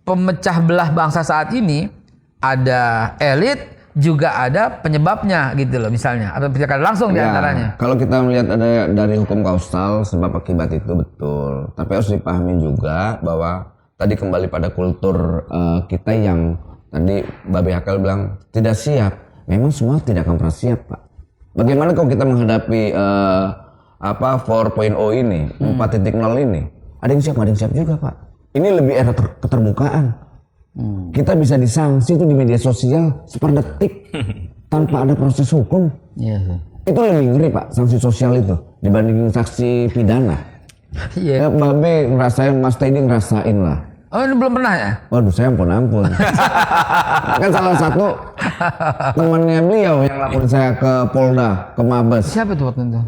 pemecah belah bangsa saat ini, ada elit juga ada penyebabnya gitu loh, misalnya atau pilkada langsung diantaranya. Kalau kita melihat ada dari hukum kausal sebab akibat itu betul, tapi harus dipahami juga bahwa tadi kembali pada kultur kita yang tadi Babe Hakel bilang tidak siap. Memang semua tidak akan pernah siap, Pak. Bagaimana kalau kita menghadapi 4.0 ini, 4.0 ini? Ada yang siap, ada yang siap juga, Pak. Ini lebih era keterbukaan. Kita bisa disanksi itu di media sosial seperdetik tanpa ada proses hukum. Iya. Itu lebih ngeri, Pak, sanksi sosial itu dibandingin saksi pidana. Iya. Babe ngerasain, Mas Teddy ngerasain lah. Oh, ini belum pernah ya? Waduh, saya ampun. Kan salah satu temannya beliau yang laporin saya ke Polda, ke Mabes. Siapa tuh waktu itu?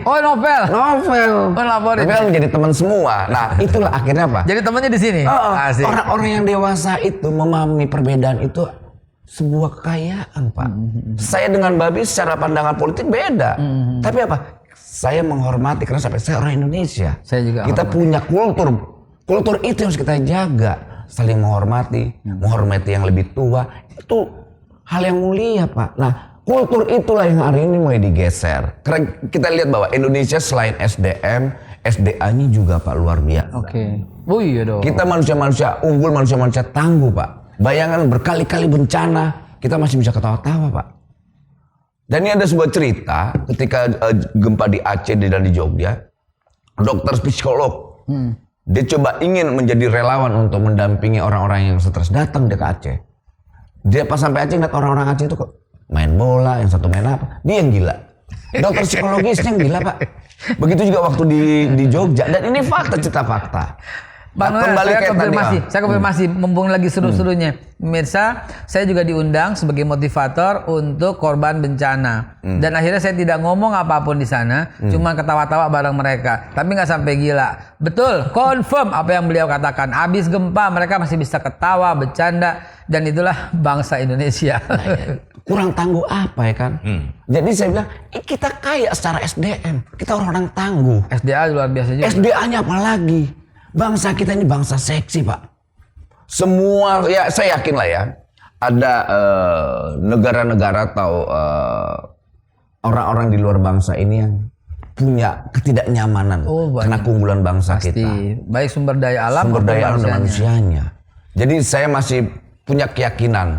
Oh, Novel. Novel. Oh, laporin. Novel menjadi teman semua. Nah, itulah akhirnya apa? Jadi temannya di sini. Asik. Orang-orang yang dewasa itu memahami perbedaan itu sebuah kekayaan, Pak. Saya dengan Babi secara pandangan politik beda. Tapi apa? Saya menghormati karena sampai saya orang Indonesia. Saya juga. Kita punya kultur. Kultur itu yang harus kita jaga, saling menghormati, menghormati yang lebih tua, itu hal yang mulia, Pak. Nah, kultur itulah yang hari ini mulai digeser. Karena kita lihat bahwa Indonesia selain SDM, SDA-nya juga, Pak, luar biasa. Oke. Oh iya dong. Kita manusia-manusia unggul, manusia-manusia tangguh, Pak. Bayangan berkali-kali bencana, kita masih bisa ketawa-tawa, Pak. Dan ini ada sebuah cerita ketika gempa di Aceh dan di Jogja, dokter psikolog. Dia coba ingin menjadi relawan untuk mendampingi orang-orang yang stres, datang dia ke Aceh. Dia pas sampai Aceh ngeliat orang-orang Aceh itu kok main bola, yang satu main apa. Dia yang gila. Dokter psikologisnya yang gila, Pak. Begitu juga waktu di Jogja. Dan ini fakta, cerita fakta. Bang Noel, saya konfirmasi, mumpung lagi seru-serunya. Pemirsa, saya juga diundang sebagai motivator untuk korban bencana. Dan akhirnya saya tidak ngomong apapun di sana, cuma ketawa-tawa bareng mereka. Tapi nggak sampai gila. Betul, confirm apa yang beliau katakan. Abis gempa mereka masih bisa ketawa, bercanda, dan itulah bangsa Indonesia. Kurang tangguh apa ya kan? Jadi saya bilang, kita kaya secara SDM. Kita orang-orang tangguh. SDA luar biasa juga. SDA-nya apalagi? Bangsa kita ini bangsa seksi, Pak. Semua, ya saya yakin lah ya, ada negara-negara atau orang-orang di luar bangsa ini yang punya ketidaknyamanan karena keunggulan bangsa kita. Baik sumber daya alam sumber daya alam dan manusianya. Jadi saya masih punya keyakinan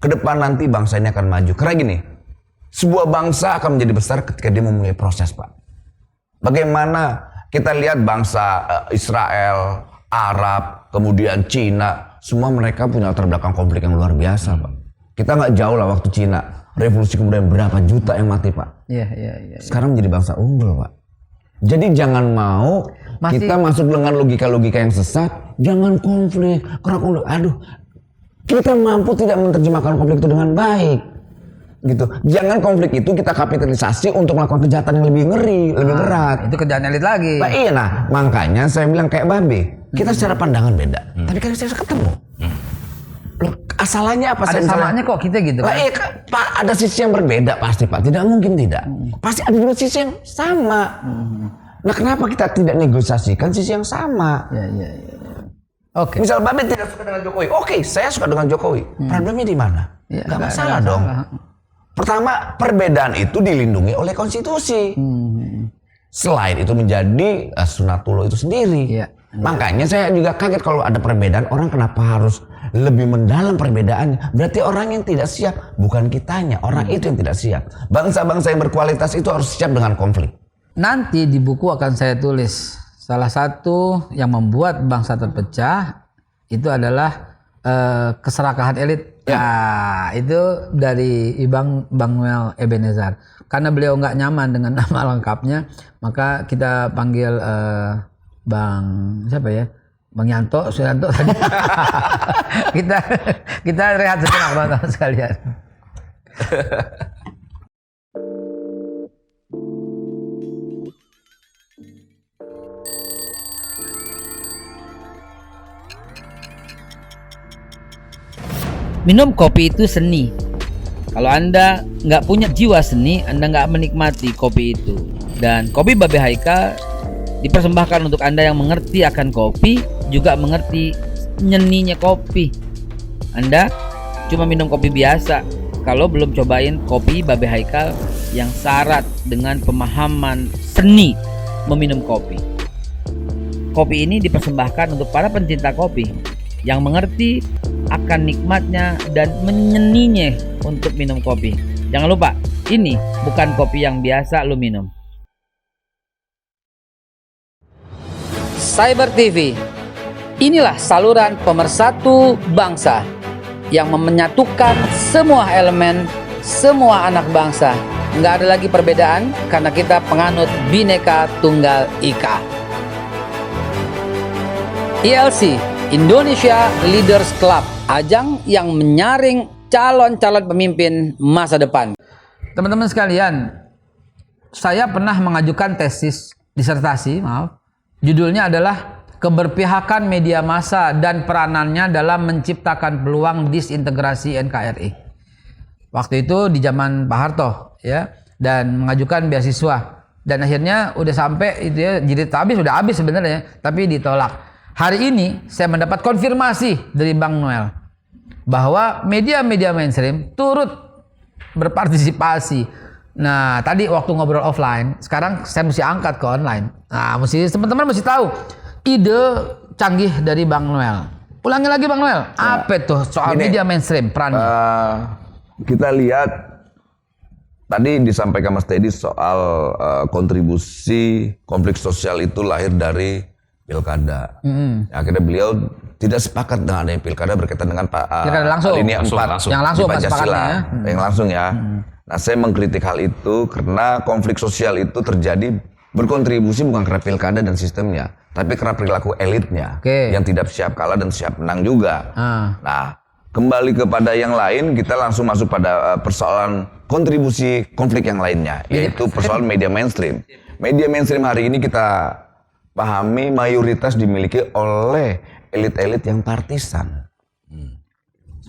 ke depan nanti bangsa ini akan maju. Karena gini, sebuah bangsa akan menjadi besar ketika dia memulai proses, Pak. Bagaimana kita lihat bangsa Israel, Arab, kemudian Cina, semua mereka punya latar belakang konflik yang luar biasa, Pak. Kita nggak jauh lah waktu Cina, revolusi kemudian berapa juta yang mati, Pak. Iya. Sekarang menjadi bangsa unggul, Pak. Jadi jangan mau kita masuk dengan logika-logika yang sesat, jangan konflik, aduh, kita mampu tidak menerjemahkan konflik itu dengan baik. Gitu. Jangan konflik itu kita kapitalisasi untuk melakukan kejahatan yang lebih ngeri, lebih berat. Itu kerjaan elit lagi. Nah, iya, makanya saya bilang kayak Babe, kita secara pandangan beda, tapi kan saya ketemu. Loh, asalnya apa? Ada samanya kok kita gitu kan? Pak, ada sisi yang berbeda pasti, Pak. Tidak mungkin tidak. Pasti ada juga sisi yang sama. Nah, kenapa kita tidak negosiasikan sisi yang sama? Iya. Oke. Misal Babe tidak suka dengan Jokowi, oke, saya suka dengan Jokowi. Problemnya di mana? Gak masalah dong. Pertama, perbedaan itu dilindungi oleh konstitusi. Selain itu menjadi sunatullah itu sendiri. Iya. Makanya saya juga kaget kalau ada perbedaan, orang kenapa harus lebih mendalam perbedaannya. Berarti orang yang tidak siap, bukan kitanya, orang itu yang tidak siap. Bangsa-bangsa yang berkualitas itu harus siap dengan konflik. Nanti di buku akan saya tulis salah satu yang membuat bangsa terpecah itu adalah keserakahan elit. Ya. Nah, itu dari Bang Noel Ebenezer. Karena beliau nggak nyaman dengan nama lengkapnya, maka kita panggil Bang siapa ya? Bang Yanto, Suyanto tadi. kita rehat sejenak teman-teman sekalian. Minum kopi itu seni. Kalau Anda nggak punya jiwa seni, Anda nggak menikmati kopi itu. Dan kopi Babe Haikal dipersembahkan untuk Anda yang mengerti akan kopi, juga mengerti nyeninya kopi. Anda cuma minum kopi biasa kalau belum cobain kopi Babe Haikal yang syarat dengan pemahaman seni meminum kopi. Kopi ini dipersembahkan untuk para pencinta kopi yang mengerti akan nikmatnya dan menyeninya untuk minum kopi. Jangan lupa, ini bukan kopi yang biasa lu minum. Cyber TV, inilah saluran pemersatu bangsa yang menyatukan semua elemen, semua anak bangsa. Nggak ada lagi perbedaan karena kita penganut Bhinneka Tunggal Ika. ILC, Indonesia Leaders Club, ajang yang menyaring calon-calon pemimpin masa depan. Teman-teman sekalian, saya pernah mengajukan tesis disertasi, judulnya adalah keberpihakan media massa dan peranannya dalam menciptakan peluang disintegrasi NKRI. Waktu itu di zaman Pak Harto, ya, dan mengajukan beasiswa, dan akhirnya udah sampai itu ya, jadi udah habis sebenarnya, tapi ditolak. Hari ini saya mendapat konfirmasi dari Bang Noel bahwa media-media mainstream turut berpartisipasi. Nah, tadi waktu ngobrol offline, sekarang saya mesti angkat ke online. Nah, teman-teman mesti tahu ide canggih dari Bang Noel. Ulangi lagi Bang Noel, apa tuh soal media mainstream perannya? Kita lihat tadi disampaikan Mas Teddy soal kontribusi konflik sosial itu lahir dari pilkada. Akhirnya beliau tidak sepakat dengan adanya pilkada berkaitan dengan Pilkada langsung. alinea 4 Yang langsung di Pancasila. ya. Yang langsung ya. Nah, saya mengkritik hal itu karena konflik sosial itu terjadi berkontribusi bukan karena pilkada dan sistemnya, tapi karena perilaku elitnya yang tidak siap kalah dan siap menang juga. Nah, kembali kepada yang lain, kita langsung masuk pada persoalan kontribusi konflik yang lainnya, yaitu persoalan media mainstream. Media mainstream hari ini kita pahami mayoritas dimiliki oleh elit-elit yang partisan.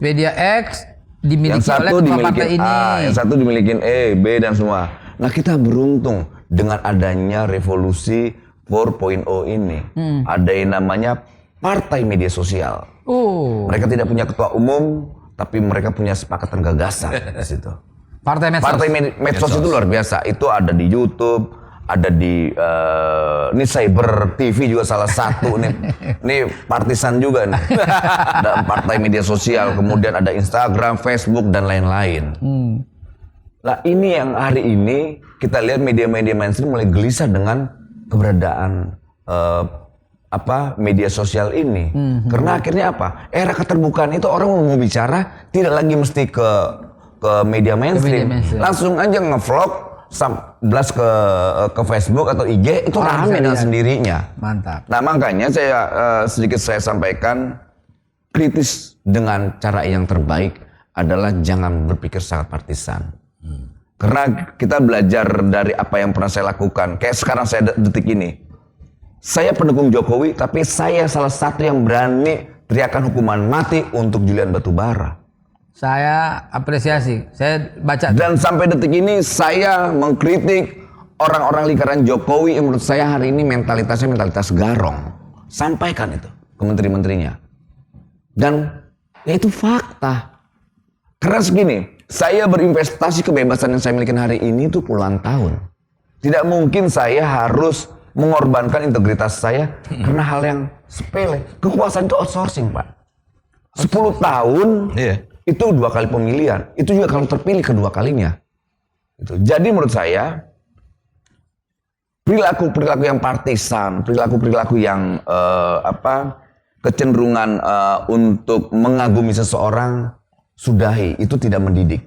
Media X dimiliki oleh partai ini. A, yang satu dimiliki E, B dan semua. Nah, kita beruntung dengan adanya revolusi 4.0 ini. Ada yang namanya partai media sosial. Mereka tidak punya ketua umum, tapi mereka punya sepakatan gagasan di situ. Partai medsos itu luar biasa. Itu ada di YouTube, ada di ini Cyber TV juga salah satu nih. Ini partisan juga nih. Ada partai media sosial, kemudian ada Instagram, Facebook dan lain-lain. Nah, ini yang hari ini kita lihat media-media mainstream mulai gelisah dengan keberadaan media sosial ini. Karena akhirnya apa? Era keterbukaan itu orang mau bicara tidak lagi mesti ke media mainstream. Langsung aja ngevlog blast ke Facebook atau IG itu rame dengan sendirinya. Mantap. Nah, makanya saya sampaikan kritis dengan cara yang terbaik adalah jangan berpikir sangat partisan. Karena kita belajar dari apa yang pernah saya lakukan. Kayak sekarang saya detik ini. Saya pendukung Jokowi, tapi saya salah satu yang berani teriakan hukuman mati untuk Julian Batubara. Saya apresiasi, saya baca. Dan sampai detik ini saya mengkritik orang-orang lingkaran Jokowi yang menurut saya hari ini mentalitasnya mentalitas garong. Sampaikan itu ke menteri-menterinya. Dan ya itu fakta. Karena segini, saya berinvestasi kebebasan yang saya miliki hari ini itu puluhan tahun. Tidak mungkin saya harus mengorbankan integritas saya karena hal yang sepele. Kekuasaan itu outsourcing, Pak. 10 tahun itu 2 kali pemilihan. Itu juga kalau terpilih kedua kalinya. Gitu. Jadi menurut saya perilaku-perilaku yang partisan, perilaku-perilaku yang kecenderungan untuk mengagumi seseorang, sudahi. Itu tidak mendidik.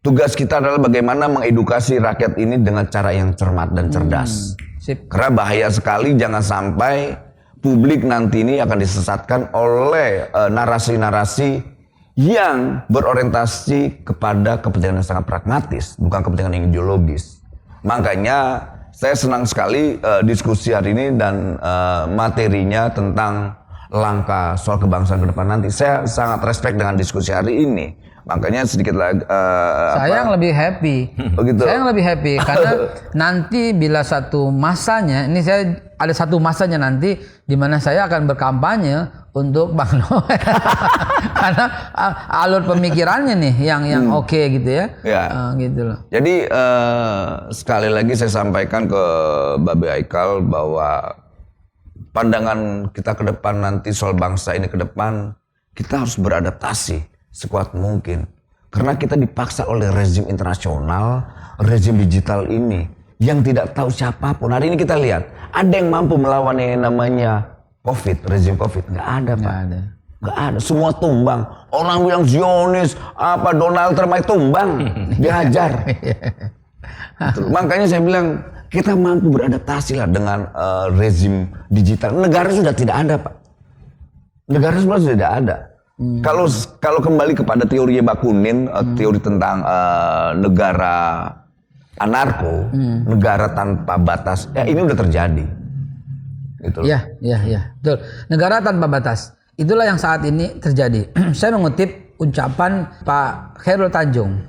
Tugas kita adalah bagaimana mengedukasi rakyat ini dengan cara yang cermat dan cerdas. Karena bahaya sekali jangan sampai publik nanti ini akan disesatkan oleh narasi-narasi yang berorientasi kepada kepentingan yang sangat pragmatis, bukan kepentingan yang ideologis. Makanya saya senang sekali diskusi hari ini dan materinya tentang langkah soal kebangsaan ke depan nanti. Saya sangat respect dengan diskusi hari ini. Makanya sedikit lagi saya yang lebih happy. Begitu. Saya yang lebih happy karena nanti bila satu masanya, ini saya ada satu masanya nanti di mana saya akan berkampanye untuk Bang Noel. Karena alur pemikirannya nih yang oke gitu ya. Gitu loh. Jadi sekali lagi saya sampaikan ke Babe Haikal bahwa pandangan kita ke depan nanti soal bangsa ini ke depan, kita harus beradaptasi sekuat mungkin. Karena kita dipaksa oleh rezim internasional, rezim digital ini yang tidak tahu siapapun. Hari ini kita lihat, ada yang mampu melawan yang namanya COVID, rezim COVID. Nggak ada, Pak. Nggak ada. Semua tumbang. Orang bilang Zionis, Donald Trump tumbang, dihajar. Makanya saya bilang, kita mampu beradaptasi lah dengan rezim digital. Negara sudah tidak ada, Pak. Negara sudah tidak ada. Kalau kembali kepada teori Bakunin, teori tentang negara anarko, negara tanpa batas, ini udah terjadi. Gitu. Ya, betul. Negara tanpa batas. Itulah yang saat ini terjadi. Saya mengutip ucapan Pak Khairul Tanjung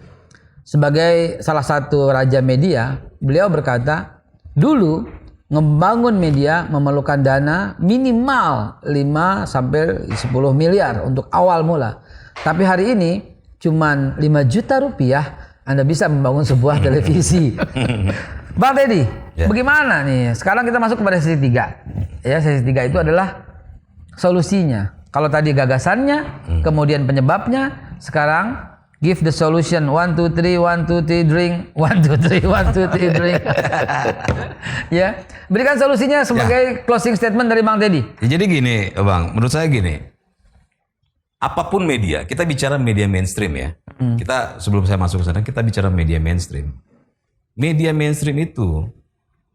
sebagai salah satu raja media. Beliau berkata, dulu ngebangun media memerlukan dana minimal 5 sampai 10 miliar untuk awal mula. Tapi hari ini cuman 5 juta rupiah Anda bisa membangun sebuah televisi. Bang Teddy, bagaimana nih? Sekarang kita masuk kepada sesi 3. Ya, sesi 3 itu adalah solusinya. Kalau tadi gagasannya, kemudian penyebabnya, sekarang give the solution. 1, 2, 3, 1, 2, 3, drink. 1, 2, 3, 1, 2, 3, drink. Ya, berikan solusinya sebagai closing statement dari Bang Teddy. Jadi gini, Bang, menurut saya gini. Apapun media, kita bicara media mainstream ya. Kita sebelum saya masuk ke sana, kita bicara media mainstream. Media mainstream itu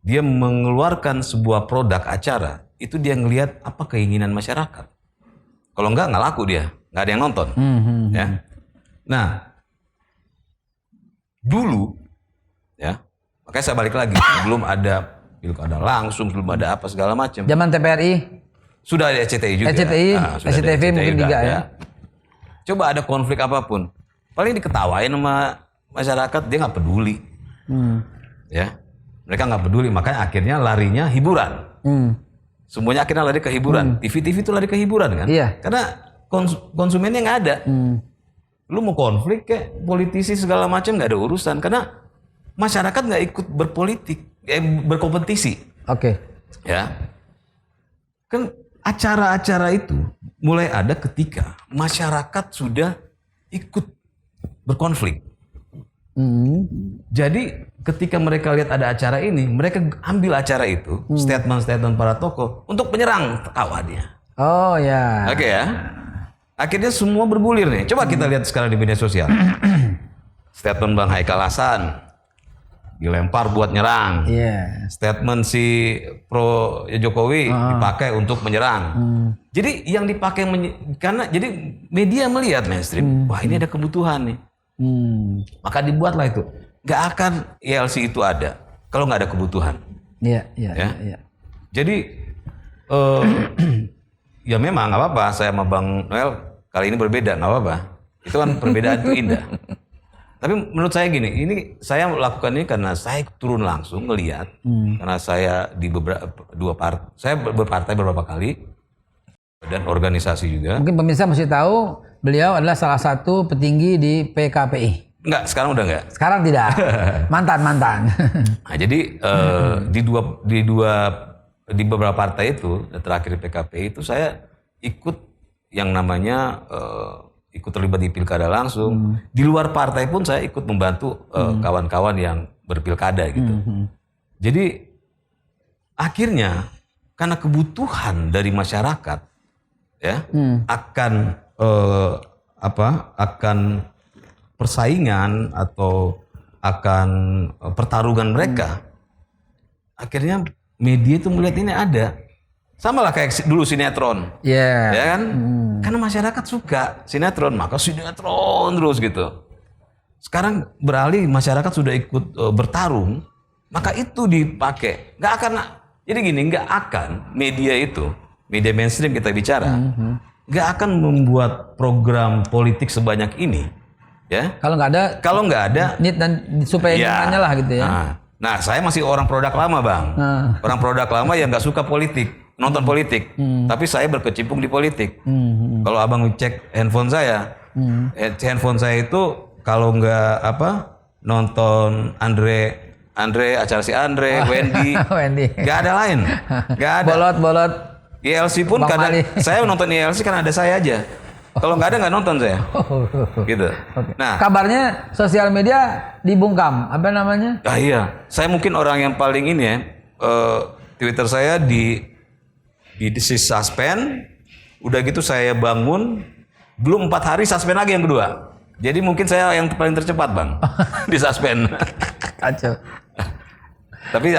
dia mengeluarkan sebuah produk acara, itu dia ngelihat apa keinginan masyarakat. Kalau nggak laku dia, nggak ada yang nonton. Ya. Nah, dulu, ya, makanya saya balik lagi, belum ada pilkada langsung, belum ada apa segala macam. Zaman TPRI sudah ada SCTI juga. SCTV mungkin juga ya. Coba ada konflik apapun, paling diketawain sama masyarakat, dia nggak peduli. Ya, mereka nggak peduli, makanya akhirnya larinya hiburan. Semuanya akhirnya lari ke hiburan. TV itu lari ke hiburan kan? Iya. Karena konsumennya nggak ada. Lu mau konflik kayak politisi segala macam nggak ada urusan karena masyarakat nggak ikut berpolitik, berkompetisi. Oke. Ya, kan acara-acara itu mulai ada ketika masyarakat sudah ikut berkonflik. Jadi ketika mereka lihat ada acara ini, mereka ambil acara itu, statement-statement para tokoh untuk menyerang kawannya. Oh ya. Oke ya. Akhirnya semua bergulir nih. Coba kita lihat sekarang di media sosial. Statement Bang Haikal Hasan dilempar buat nyerang. Statement si pro Jokowi dipakai untuk menyerang. Jadi yang dipakai karena jadi media melihat mainstream, wah ini ada kebutuhan nih. Maka dibuatlah itu. Gak akan ILC itu ada kalau nggak ada kebutuhan. Iya. Jadi ya memang nggak apa-apa. Saya sama Bang Noel kali ini berbeda, nggak apa-apa. Itu kan perbedaan itu indah. Tapi menurut saya gini, ini saya melakukan ini karena saya turun langsung melihat, karena saya di saya berpartai beberapa kali dan organisasi juga. Mungkin pemirsa masih tahu beliau adalah salah satu petinggi di PKPI. Enggak, sekarang udah enggak. Sekarang tidak. Mantan. Nah, jadi di beberapa partai itu, terakhir di PKP itu saya ikut yang namanya ikut terlibat di pilkada langsung. Di luar partai pun saya ikut membantu kawan-kawan yang berpilkada gitu. Jadi akhirnya karena kebutuhan dari masyarakat ya akan akan persaingan atau akan pertarungan mereka, akhirnya media itu melihat ini ada, sama lah kayak dulu sinetron, ya kan? Karena masyarakat suka sinetron, maka sinetron terus gitu. Sekarang beralih masyarakat sudah ikut bertarung, maka itu dipakai. Nggak akan, jadi gini, nggak akan media itu, media mainstream kita bicara, nggak akan membuat program politik sebanyak ini. Ya, kalau nggak ada need dan supaya nanya lah gitu ya. Nah, saya masih orang produk lama, Bang. Orang produk lama yang nggak suka politik, nonton politik. Tapi saya berkecimpung di politik. Kalau Abang cek handphone saya, handphone saya itu kalau nggak nonton Andre, acara si Andre, Wendy, nggak ada lain, nggak ada. Bolot. ILC pun kadang saya nonton ILC karena ada saya aja. Kalau nggak ada nggak nonton saya, gitu. Okay. Nah, kabarnya sosial media dibungkam, apa namanya? Iya, saya mungkin orang yang paling ini ya, Twitter saya di suspend, udah gitu saya bangun, belum 4 hari suspend lagi yang kedua. Jadi mungkin saya yang paling tercepat, Bang, di suspend. Kacau. Tapi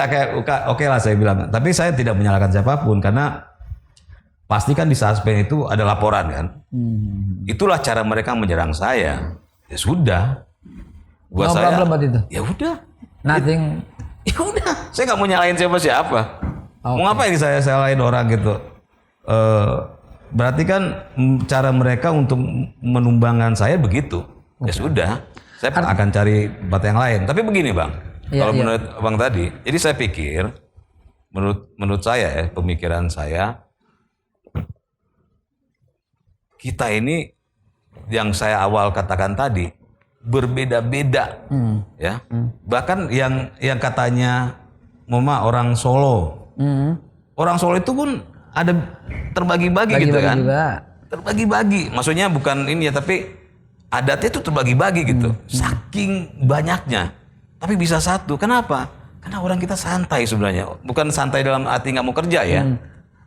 oke lah saya bilang. Tapi saya tidak menyalahkan siapapun karena pasti kan di suspend itu ada laporan kan. Itulah cara mereka menyerang saya. Ya sudah. Buat saya. Problem buat itu. Ya udah. Nothing. Ya udah. Saya nggak mau nyalain siapa-siapa. Mau ngapain saya salahin orang gitu? Berarti kan cara mereka untuk menumbangkan saya begitu. Ya sudah. Saya akan cari tempat yang lain. Tapi begini, Bang. Kalau menurut Bang tadi, jadi saya pikir menurut saya ya, pemikiran saya, kita ini yang saya awal katakan tadi berbeda-beda, ya. Bahkan yang katanya Mama orang Solo, orang Solo itu pun ada terbagi-bagi gitu kan, terbagi-bagi. Maksudnya bukan ini ya, tapi adatnya itu terbagi-bagi gitu, saking banyaknya. Tapi bisa satu, kenapa? Karena orang kita santai sebenarnya, bukan santai dalam arti nggak mau kerja ya,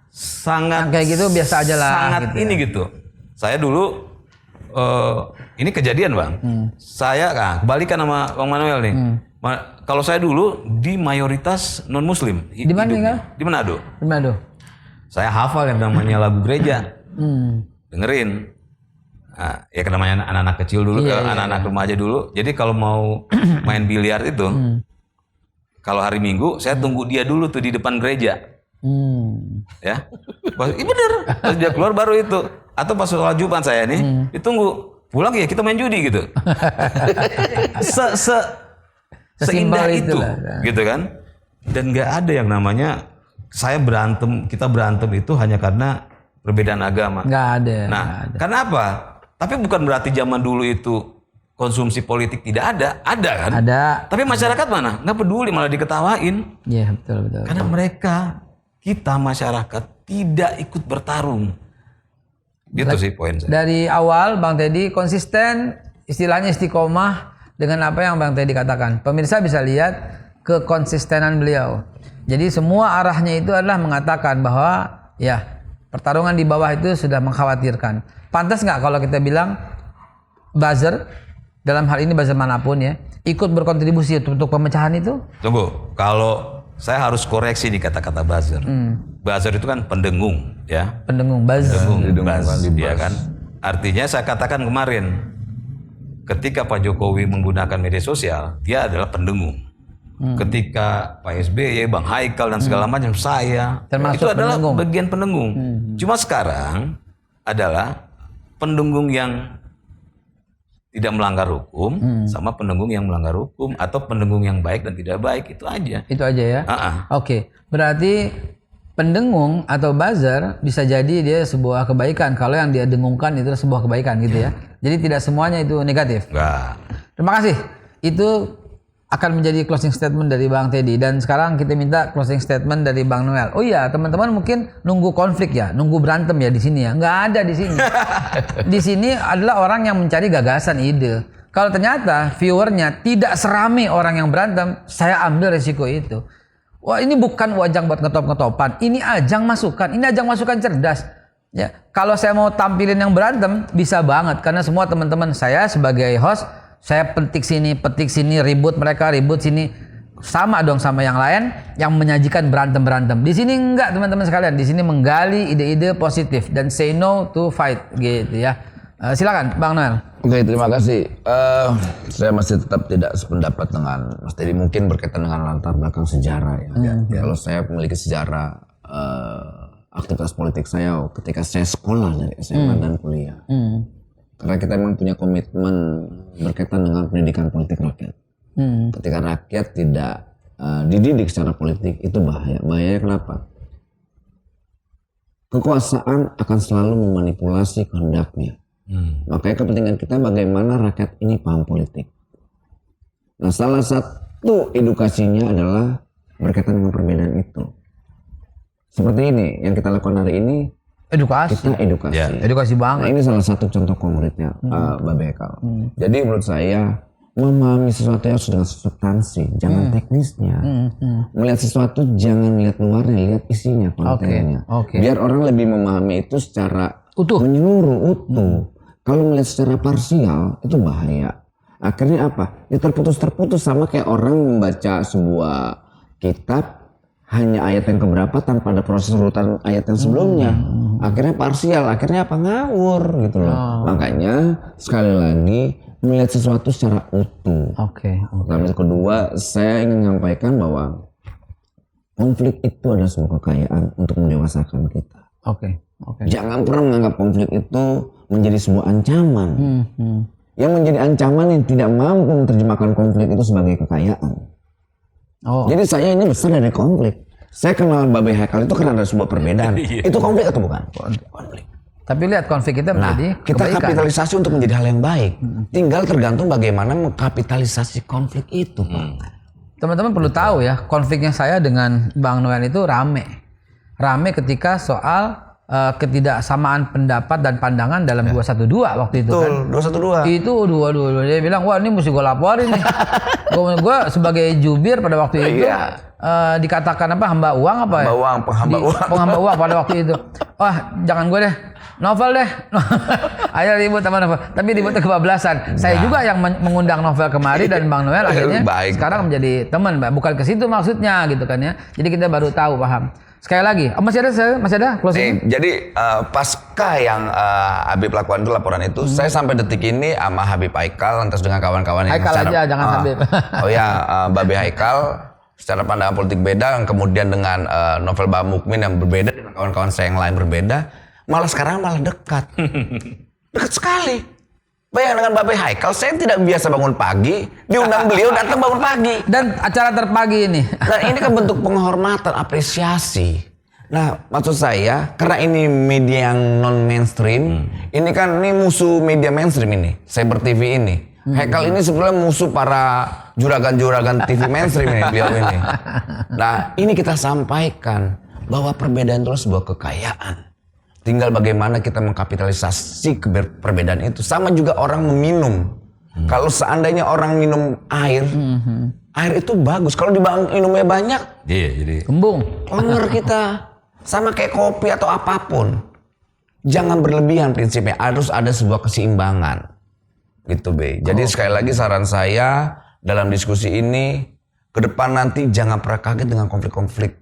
sangat kayak gitu biasa aja lah. Sangat gitu ini gitu. Saya dulu ini kejadian, Bang. Saya kebalikan sama Bang Manuel nih. Kalau saya dulu di mayoritas non Muslim. Di mana tinggal? Di Manado. Di Manado. Saya hafal yang namanya lagu gereja. Dengerin. Nah, ya namanya anak-anak kecil dulu, anak-anak remaja dulu. Jadi kalau mau main biliar itu, kalau hari Minggu saya tunggu dia dulu tuh di depan gereja. Ya, iya bener. Pas dia keluar baru itu. Atau pas sholat Jumat saya nih, ditunggu pulang ya kita main judi gitu. Seindah itu, gitu kan? Dan nggak ada yang namanya kita berantem itu hanya karena perbedaan agama. Nggak ada. Nah, karena apa? Tapi bukan berarti zaman dulu itu konsumsi politik tidak ada kan? Ada. Tapi masyarakat mana? Nggak peduli, malah diketawain. Iya betul. Karena kita masyarakat tidak ikut bertarung. Gitu sih poin saya. Dari awal Bang Teddy konsisten, istilahnya istiqomah dengan apa yang Bang Teddy katakan. Pemirsa bisa lihat kekonsistenan beliau. Jadi semua arahnya itu adalah mengatakan bahwa ya pertarungan di bawah itu sudah mengkhawatirkan. Pantas nggak kalau kita bilang buzzer, dalam hal ini buzzer manapun ya, ikut berkontribusi untuk pemecahan itu? Tunggu, kalau saya harus koreksi nih kata-kata buzzer. Buzzer itu kan pendengung, ya. Pendengung, buzzer. Ya kan. Artinya saya katakan kemarin, ketika Pak Jokowi menggunakan media sosial, dia adalah pendengung. Ketika Pak SBY, Bang Haikal dan segala macam, saya termasuk itu adalah pendengung. bagian pendengung. Cuma sekarang adalah pendengung yang tidak melanggar hukum sama pendengung yang melanggar hukum, atau pendengung yang baik dan tidak baik, itu aja. Itu aja ya. Oke, berarti pendengung atau buzzer bisa jadi dia sebuah kebaikan kalau yang dia dengungkan itu sebuah kebaikan gitu ya. Jadi tidak semuanya itu negatif. Enggak. Terima kasih. Itu akan menjadi closing statement dari Bang Teddy, dan sekarang kita minta closing statement dari Bang Noel. Oh iya, teman-teman mungkin nunggu konflik ya, nunggu berantem ya di sini ya. Nggak ada di sini. Di sini adalah orang yang mencari gagasan, ide. Kalau ternyata viewernya tidak serame orang yang berantem, saya ambil resiko itu. Wah, ini bukan ajang buat ngetop-ngetopan. Ini ajang masukan. Ini ajang masukan cerdas. Ya, kalau saya mau tampilin yang berantem bisa banget, karena semua teman-teman saya sebagai host, saya petik sini, ribut mereka, ribut sini. Sama dong sama yang lain yang menyajikan berantem-berantem. Di sini enggak, teman-teman sekalian. Di sini menggali ide-ide positif dan say no to fight gitu ya. Silakan Bang Noel. Oke, terima kasih. Saya masih tetap tidak sependapat dengan Mas Teddy, mungkin berkaitan dengan latar belakang sejarah ya. Kalau saya memiliki sejarah aktivitas politik saya ketika saya sekolah dari SMA dan kuliah. Karena kita memang punya komitmen berkaitan dengan pendidikan politik rakyat. Ketika rakyat tidak dididik secara politik, itu bahaya. Bahayanya kenapa? Kekuasaan akan selalu memanipulasi kehendaknya. Makanya kepentingan kita bagaimana rakyat ini paham politik. Nah, salah satu edukasinya adalah berkaitan dengan perbedaan itu. Seperti ini yang kita lakukan hari ini. Edukasi. Kita edukasi. Ya. Edukasi banget. Nah, ini salah satu contoh konkretnya Babe Haikal. Jadi menurut saya memahami sesuatu harus dengan substansi, jangan teknisnya. Melihat sesuatu jangan lihat luarnya, lihat isinya, kontennya. Oke. Biar orang lebih memahami itu secara Utuh. menyeluruh, utuh. Kalau melihat secara parsial itu bahaya. Akhirnya apa? Ya terputus-terputus, sama kayak orang membaca sebuah kitab hanya ayat yang keberapa tanpa ada proses urutan ayat yang sebelumnya. Akhirnya parsial, akhirnya apa? Ngawur gitu loh. Makanya sekali lagi melihat sesuatu secara utuh. Oke. Lalu kedua, saya ingin menyampaikan bahwa konflik itu adalah sebuah kekayaan untuk mendewasakan kita. Oke. Jangan pernah menganggap konflik itu menjadi sebuah ancaman. Yang menjadi ancaman yang tidak mampu menerjemahkan konflik itu sebagai kekayaan. Jadi saya ini besar dari konflik. Saya kenal Babe Haikal itu karena ada sebuah perbedaan. Itu konflik atau bukan? Konflik. Tapi lihat konflik kita menjadi kita kebaikan. kapitalisasi untuk menjadi hal yang baik. Tinggal tergantung bagaimana mengkapitalisasi konflik itu. Teman-teman perlu tahu ya, konfliknya saya dengan Bang Noel itu rame ketika soal ketidaksamaan pendapat dan pandangan dalam 212 waktu itu. Betul, kan. 212. Itu dia bilang, wah ini mesti gue laporin nih. gue sebagai jubir pada waktu itu dikatakan apa, hamba uang apa ya? Penghamba uang pada waktu itu. Wah jangan gue deh, Novel deh. Ayo ribut sama Novel. Tapi ributnya kebablasan. Saya juga yang mengundang Novel kemari dan Bang Noel akhirnya sekarang menjadi teman, Bukan ke situ maksudnya gitu kan ya. Jadi kita baru tahu, paham. Sekali lagi, masih ada closing. Jadi pasca yang Habib lakukan itu, laporan itu, saya sampai detik ini sama Habib Haikal, lantas dengan kawan-kawan yang Haikal aja, jangan Habib. Babe Haikal secara pandangan politik beda, kemudian dengan Novel Bamukmin yang berbeda, dengan kawan-kawan saya yang lain berbeda, malah sekarang malah dekat. Dekat sekali. Bayang dengan Babe Haikal, saya tidak biasa bangun pagi, diundang beliau datang bangun pagi. Dan acara terpagi ini. Dan ini kan bentuk penghormatan, apresiasi. Nah, maksud saya, karena ini media yang non mainstream, ini kan ini musuh media mainstream ini, Cyber TV ini. Haikal ini sebenarnya musuh para juragan-juragan TV mainstream ini, beliau ini. Nah, ini kita sampaikan bahwa perbedaan itu sebuah kekayaan. Tinggal bagaimana kita mengkapitalisasi perbedaan itu. Sama juga orang meminum. Kalau seandainya orang minum air, air itu bagus. Kalau minumnya banyak, jadi kembung. Lenger kita. Sama kayak kopi atau apapun. Jangan berlebihan prinsipnya. Harus ada sebuah keseimbangan. Gitu, Be. Jadi sekali lagi saran saya dalam diskusi ini, ke depan nanti jangan pernah kaget dengan konflik-konflik.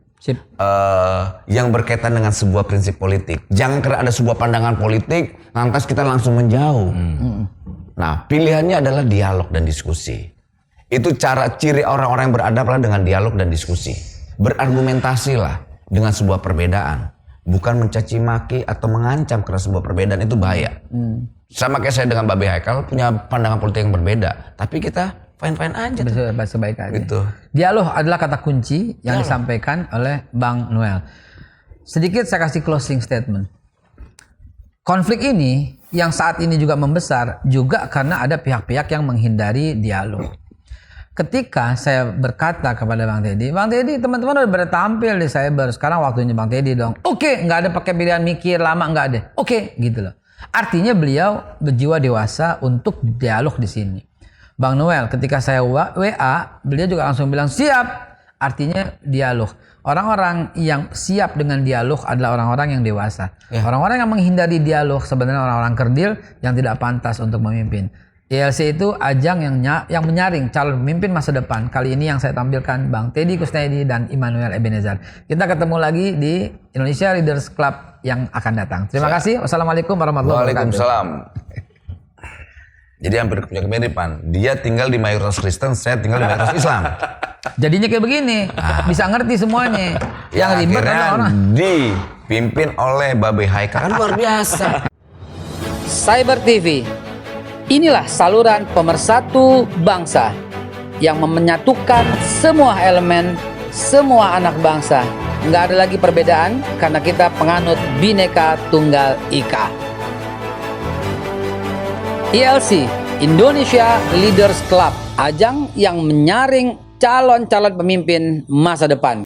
Yang berkaitan dengan sebuah prinsip politik. Jangan karena ada sebuah pandangan politik, lantas kita langsung menjauh. Nah, pilihannya adalah dialog dan diskusi. Itu ciri orang-orang yang beradab dengan dialog dan diskusi. Berargumentasilah dengan sebuah perbedaan. Bukan mencaci maki atau mengancam karena sebuah perbedaan, itu bahaya. Sama kayak saya dengan Babe Haikal punya pandangan politik yang berbeda. Tapi kita fine-fine aja. Sebaik aja. Gitu. Dialog adalah kata kunci yang disampaikan oleh Bang Noel. Sedikit saya kasih closing statement. Konflik ini yang saat ini juga membesar juga karena ada pihak-pihak yang menghindari dialog. Ketika saya berkata kepada Bang Teddy, teman-teman udah bertampil di cyber, sekarang waktunya Bang Teddy dong. Oke, nggak ada pakai pilihan mikir lama, nggak ada. Oke, gitu loh. Artinya beliau berjiwa dewasa untuk dialog di sini. Bang Noel, ketika saya WA, beliau juga langsung bilang siap. Artinya dialog. Orang-orang yang siap dengan dialog adalah orang-orang yang dewasa. Orang-orang yang menghindari dialog sebenarnya orang-orang kerdil yang tidak pantas untuk memimpin. ILC itu ajang yang menyaring calon pemimpin masa depan. Kali ini yang saya tampilkan Bang Teddy Kusnedi dan Immanuel Ebenezer. Kita ketemu lagi di Indonesia Leaders Club yang akan datang. Terima kasih. Wassalamualaikum warahmatullahi wabarakatuh. Waalaikumsalam. Jadi hampir punya kemiripan. Dia tinggal di mayoritas Kristen, saya tinggal di mayoritas Islam. Jadinya kayak begini, bisa ngerti semuanya. Yang ribet adalah orang. Dipimpin oleh Babe Haika, kan luar biasa. Cyber TV. Inilah saluran pemersatu bangsa yang menyatukan semua elemen, semua anak bangsa. Nggak ada lagi perbedaan karena kita penganut Bhinneka Tunggal Ika. ILC, Indonesia Leaders Club, ajang yang menyaring calon-calon pemimpin masa depan.